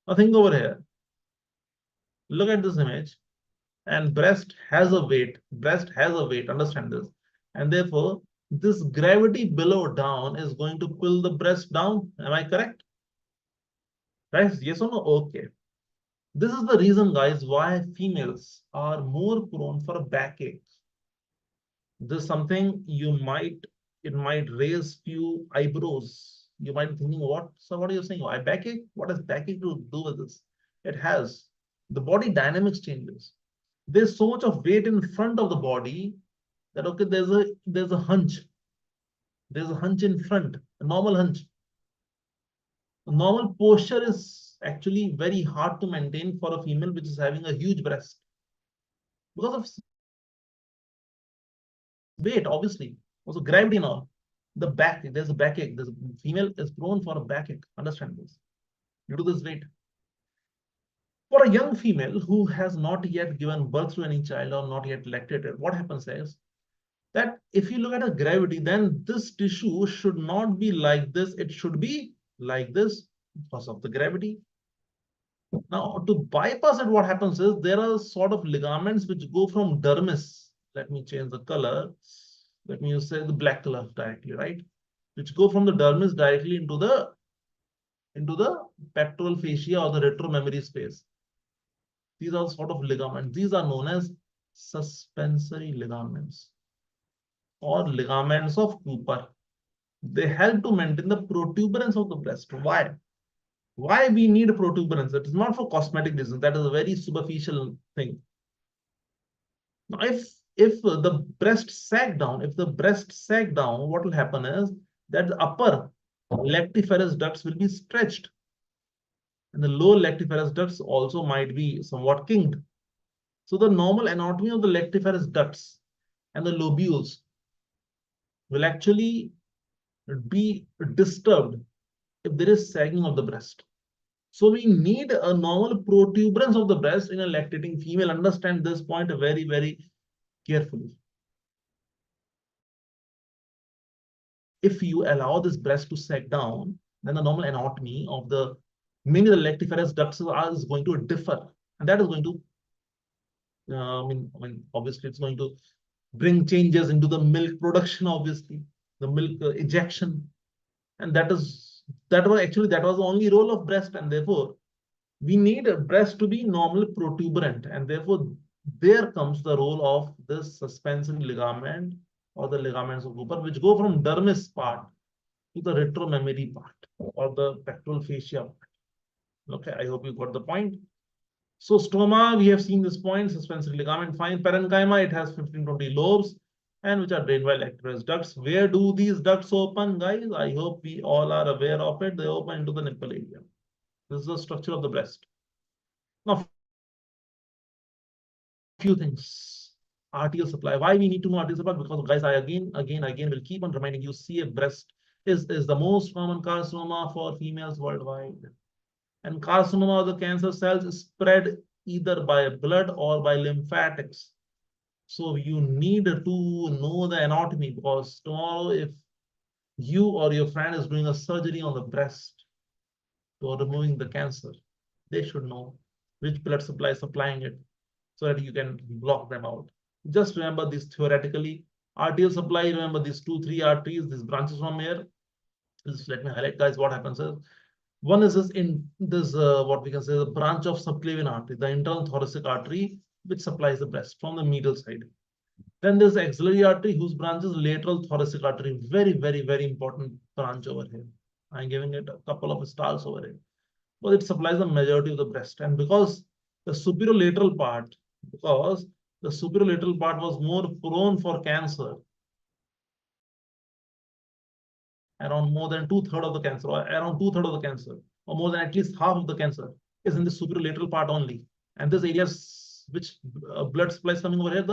S2: Now think over here. Look at this image. And breast has a weight. Breast has a weight. Understand this. And therefore, this gravity below down is going to pull the breast down. Am I correct? Right? Yes or no? Okay. This is the reason, guys, why females are more prone for a backache. This is something it might raise few eyebrows. You might be thinking, what? So what are you saying? Why backache? What has backache to do with this? It has. The body dynamics changes. There's so much of weight in front of the body that okay, there's a hunch. There's a hunch in front, a normal hunch. A normal posture is actually very hard to maintain for a female which is having a huge breast because of weight, obviously. Also gravity and all. The back, there's a backache. There's a female is prone for a backache. Understand this. Due to this weight. For a young female who has not yet given birth to any child or not yet lactated, what happens is that if you look at a gravity, then this tissue should not be like this. It should be like this because of the gravity. Now, to bypass it, what happens is there are sort of ligaments which go from dermis. Let me change the color. Let me say the black color directly, right? Which go from the dermis directly into the pectoral fascia or the retromemory space. These are sort of ligaments. These are known as suspensory ligaments or ligaments of Cooper. They help to maintain the protuberance of the breast. Why? Why we need protuberance? It is not for cosmetic reasons. That is a very superficial thing. Now, if the breast sag down, what will happen is that the upper lactiferous ducts will be stretched, and the lower lactiferous ducts also might be somewhat kinked. So the normal anatomy of the lactiferous ducts and the lobules will actually be disturbed if there is sagging of the breast. So we need a normal protuberance of the breast in a lactating female. Understand this point very, very carefully. If you allow this breast to sag down, then the normal anatomy of the mainly the lactiferous ducts is going to differ, and that is going to obviously it's going to bring changes into the milk production, obviously the milk ejection, and that was the only role of breast, and therefore we need a breast to be normally protuberant, and therefore there comes the role of this suspensory ligament or the ligaments of Cooper, which go from dermis part to the retromemory part or the pectoral fascia part. Okay, I hope you got the point. So stoma, we have seen this point, suspensory ligament, fine. Parenchyma, it has 15-20 lobes and which are drained by lactiferous ducts. Where do these ducts open, guys? I hope we all are aware of it. They open into the nipple area. This is the structure of the breast. Now, few things. Arterial supply. Why we need to know arterial supply? Because guys, I again will keep on reminding you, CA breast is the most common carcinoma for females worldwide. And carcinoma of the cancer cells is spread either by blood or by lymphatics. So you need to know the anatomy, because tomorrow if you or your friend is doing a surgery on the breast or removing the cancer, they should know which blood supply is supplying it so that you can block them out. Just remember this theoretically. Arterial supply, remember these 2-3 arteries, these branches from here. Let me highlight, guys, what happens is, one is this what we can say the branch of subclavian artery, the internal thoracic artery, which supplies the breast from the medial side. Then there's the axillary artery, whose branch is lateral thoracic artery. Very, very, very important branch over here. I'm giving it a couple of stars over here. But it supplies the majority of the breast. And because the superolateral part was more prone for cancer, around more than 2/3 of the cancer, or around 2/3 of the cancer, or more than at least half of the cancer is in the superolateral part only. And this area which blood supply is coming over here,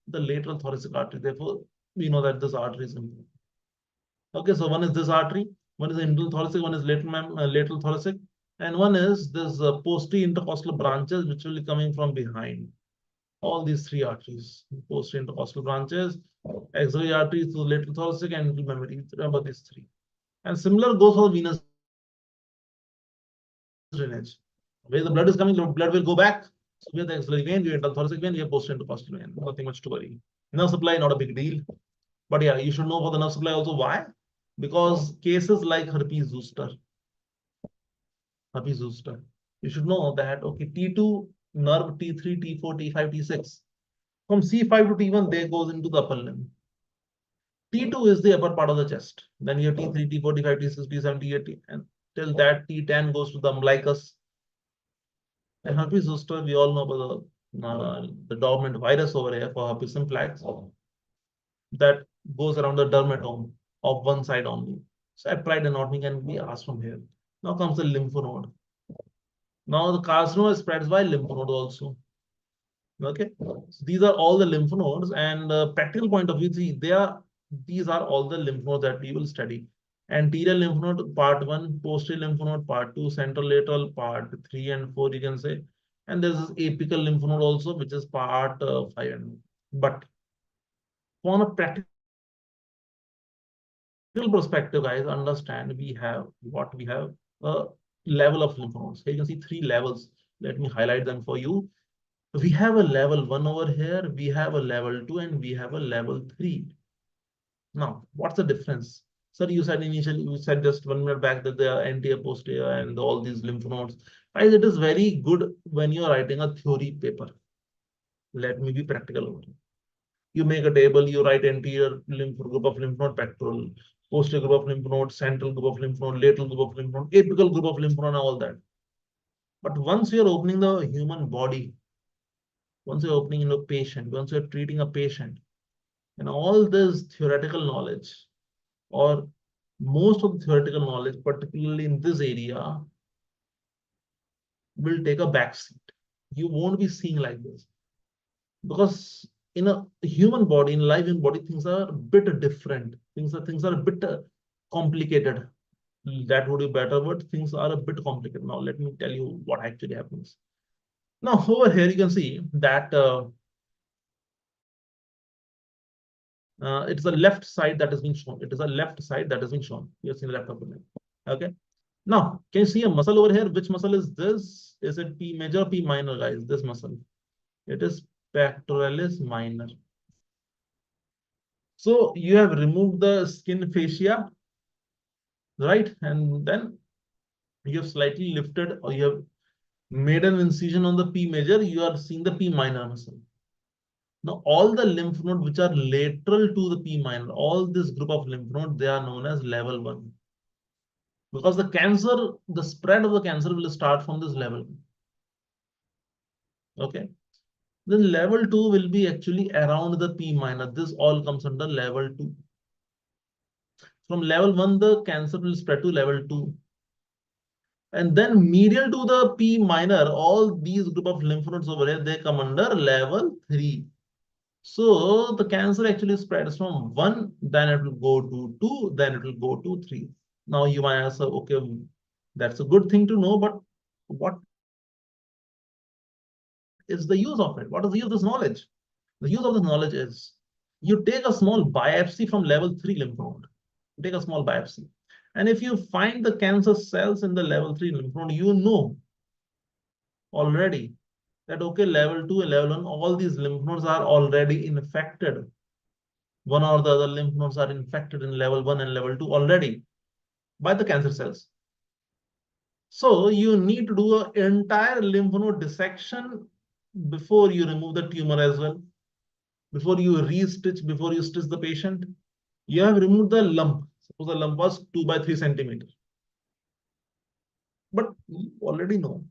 S2: the lateral thoracic artery. Therefore, we know that this artery is important. Okay, so one is this artery, one is internal thoracic, one is lateral thoracic, and one is this posterior intercostal branches, which will be coming from behind. All these three arteries, posterior intercostal branches, axillary arteries to the lateral thoracic, and memory. Remember these three. And similar goes for venous drainage. Where the blood is coming, the blood will go back. So we have the axillary vein, we have the thoracic vein, we have posterior intercostal vein. Nothing much to worry. Nerve supply, not a big deal. But yeah, you should know for the nerve supply also. Why? Because cases like herpes zoster, you should know that okay, T2 nerve, T3, T4, T5, T6. From C5 to T1, they goes into the upper limb. T2 is the upper part of the chest. Then you have T3, T4, T5, T6, T7, T8, and till that T10 goes to the umbilicus. And herpes zoster, we all know about the dormant virus over here for herpes simplex that goes around the dermatome of one side only. So applied anatomy can be asked from here. Now comes the lymph node. Now the carcinoma spreads by lymph node also. Okay, so these are all the lymph nodes, and practical point of view, see, these are all the lymph nodes that we will study. Anterior lymph node part 1, posterior lymph node part 2, central lateral part 3 and 4, you can say. And there's this apical lymph node also, which is part 5 and. But from a practical perspective, guys, understand we have a level of lymph nodes. Here you can see 3 levels. Let me highlight them for you. We have a level 1 over here, we have a level 2, and we have a level 3. Now, what's the difference? Sir, you said initially, you said just 1 minute back that they are anterior, posterior, and all these lymph nodes. Guys, it is very good when you are writing a theory paper. Let me be practical over here. You make a table, you write anterior lymph group of lymph node, pectoral, posterior group of lymph node, central group of lymph node, lateral group of lymph node, apical group of lymph node, and all that. But once you're opening the human body, once you're opening in a patient, once you're treating a patient, and all this theoretical knowledge, or most of the theoretical knowledge, particularly in this area, will take a back seat. You won't be seeing like this. Because in a human body, in life in body, things are a bit different. Things are a bit complicated. That would be better, but things are a bit complicated. Now, let me tell you what actually happens. Now, over here, you can see that it's the left side that is being shown. It is a left side that is being shown. You have seen the left of the limb. Okay. Now, can you see a muscle over here? Which muscle is this? Is it P major or P minor, guys? This muscle. It is pectoralis minor. So you have removed the skin fascia, right? And then you have slightly lifted, or you have made an incision on the P major. You are seeing the P minor muscle. Now, all the lymph nodes which are lateral to the P minor, all this group of lymph nodes, they are known as level 1. Because the spread of the cancer will start from this level. Okay. Then level 2 will be actually around the P minor. This all comes under level 2. From level 1, the cancer will spread to level 2. And then medial to the P minor, all these group of lymph nodes over here, they come under level 3. So the cancer actually spreads from 1, then it will go to 2, then it will go to 3. Now you might ask, okay, that's a good thing to know, but what is the use of it? What is the use of this knowledge? The use of this knowledge is you take a small biopsy from level 3 lymph node. You take a small biopsy. And if you find the cancer cells in the level 3 lymph node, you know already that, okay, level 2 and level 1, all these lymph nodes are already infected. One or the other lymph nodes are infected in level 1 and level 2 already by the cancer cells. So you need to do an entire lymph node dissection before you remove the tumor as well. Before you stitch the patient, you have removed the lump. Suppose the lump was 2 by 3 centimeters. But you already know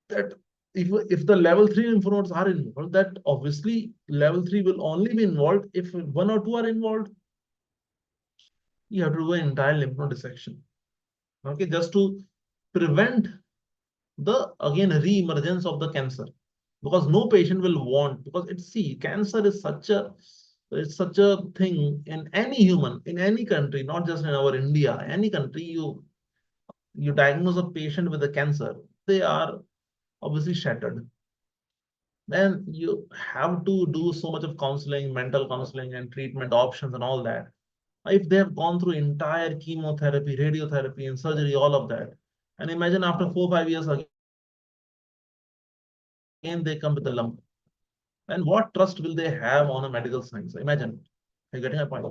S2: that if the level 3 lymph nodes are involved, that obviously level 3 will only be involved if 1 or 2 are involved. You have to do an entire lymph node dissection. Okay, just to prevent the again re-emergence of the cancer. Because no patient will want, because cancer is such a It's such a thing in any human, in any country, not just in our India, any country, you diagnose a patient with a cancer, they are obviously shattered. Then you have to do so much of counseling, mental counseling, and treatment options and all that. If they have gone through entire chemotherapy, radiotherapy, and surgery, all of that, and imagine after 4 or 5 years again they come with a lump, and what trust will they have on a medical science? Imagine. You're getting a point.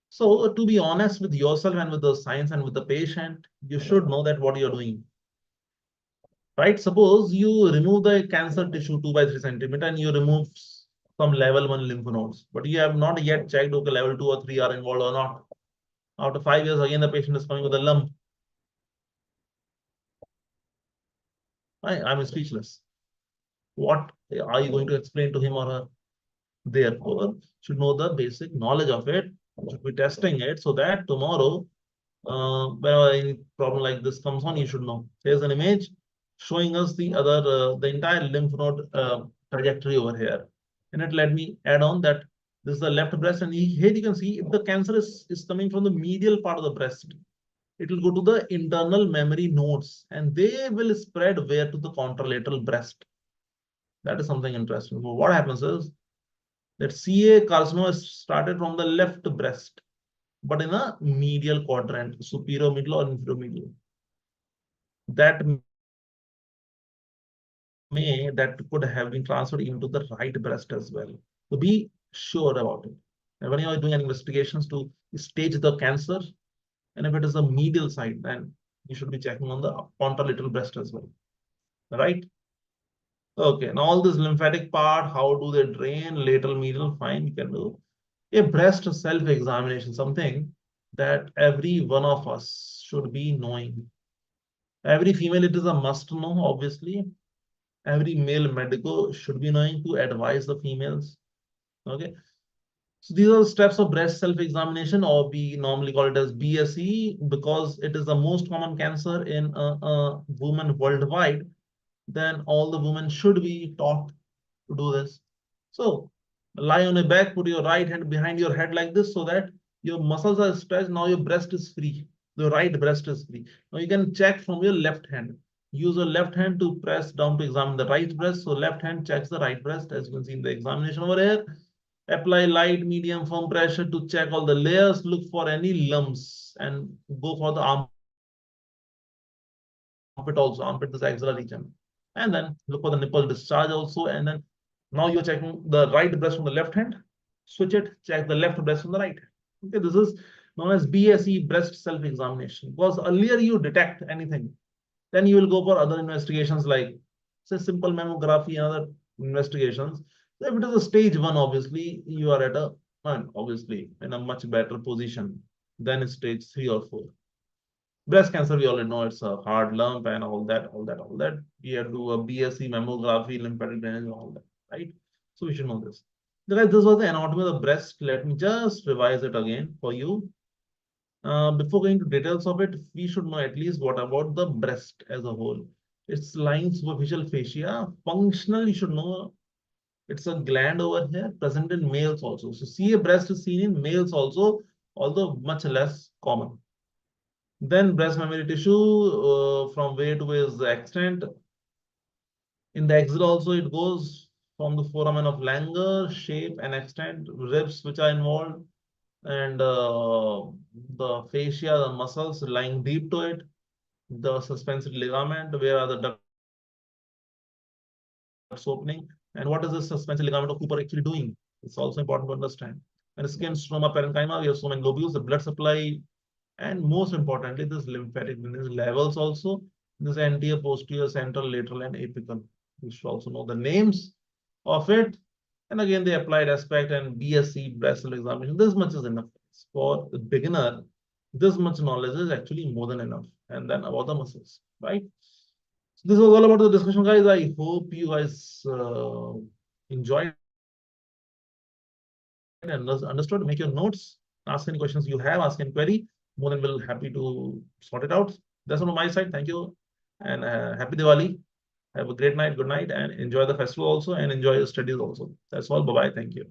S2: So to be honest with yourself and with the science and with the patient, you should know that what you're doing. Right? Suppose you remove the cancer tissue 2 by 3 centimeter and you remove some level 1 lymph nodes, but you have not yet checked okay level 2 or 3 are involved or not. After 5 years, again the patient is coming with a lump. I'm speechless. What are you going to explain to him or her? Therefore, should know the basic knowledge of it, should be testing it so that tomorrow, whenever any problem like this comes on, you should know. Here's an image showing us the entire lymph node trajectory over here. And it let me add on that this is the left breast, and here you can see if the cancer is coming from the medial part of the breast, it will go to the internal memory nodes, and they will spread where to the contralateral breast. That is something interesting. So what happens is that CA carcinoma started from the left breast, but in a medial quadrant, superior middle or inferior middle. That could have been transferred into the right breast as well. So be sure about it. And when you are doing any investigations to stage the cancer, and if it is the medial side, then you should be checking on the contralateral breast as well. Right? Okay, now all this lymphatic part, how do they drain? Lateral, medial, fine, you can do. A breast self-examination, something that every one of us should be knowing. Every female, it is a must know, obviously. Every male medico should be knowing to advise the females. Okay. So these are the steps of breast self-examination, or we normally call it as BSE, because it is the most common cancer in a woman worldwide. Then all the women should be taught to do this. So lie on your back, put your right hand behind your head like this so that your muscles are stretched. Now your breast is free. The right breast is free. Now you can check from your left hand. Use your left hand to press down to examine the right breast. So left hand checks the right breast, as you can see in the examination over here. Apply light, medium, firm pressure to check all the layers. Look for any lumps and go for the armpit also. Armpit is axilla region. And then look for the nipple discharge also. And then now you're checking the right breast from the left hand. Switch it, check the left breast from the right. Okay, this is known as BSE, breast self-examination. Because earlier you detect anything, then you will go for other investigations like say simple mammography and other investigations. So if it is a stage 1, obviously you are at obviously in a much better position than stage 3 or 4. Breast cancer, we already know it's a hard lump and all that. We have to do a BSE mammography, lymphatic drainage, and all that, right? So we should know this. Guys, this was the anatomy of the breast. Let me just revise it again for you. Before going to details of it, we should know at least what about the breast as a whole. It's lying superficial fascia. Functional, you should know it's a gland over here present in males also. So see a breast is seen in males also, although much less common. Then breast mammary tissue from way to way is the extent. In the axilla also it goes from the foramen of Langer, shape and extent, ribs which are involved, and the fascia, the muscles lying deep to it, the suspensory ligament, where are the ducts opening, and what is the suspensory ligament of Cooper actually doing? It's also important to understand. And skin, stroma, parenchyma, we have so many lobules, the blood supply, and most importantly, this lymphatic drainage levels also. This anterior, posterior, central, lateral, and apical. You should also know the names of it. And again, the applied aspect and BSc breast examination. This much is enough for the beginner. This much knowledge is actually more than enough. And then about the muscles, right? So this was all about the discussion, guys. I hope you guys enjoyed and understood. Make your notes, ask any questions you have, ask any query. More than will happy to sort it out. That's all on my side. Thank you, and happy Diwali. Have a great night, good night, and enjoy the festival also, and enjoy your studies also. That's all. Bye bye. Thank you.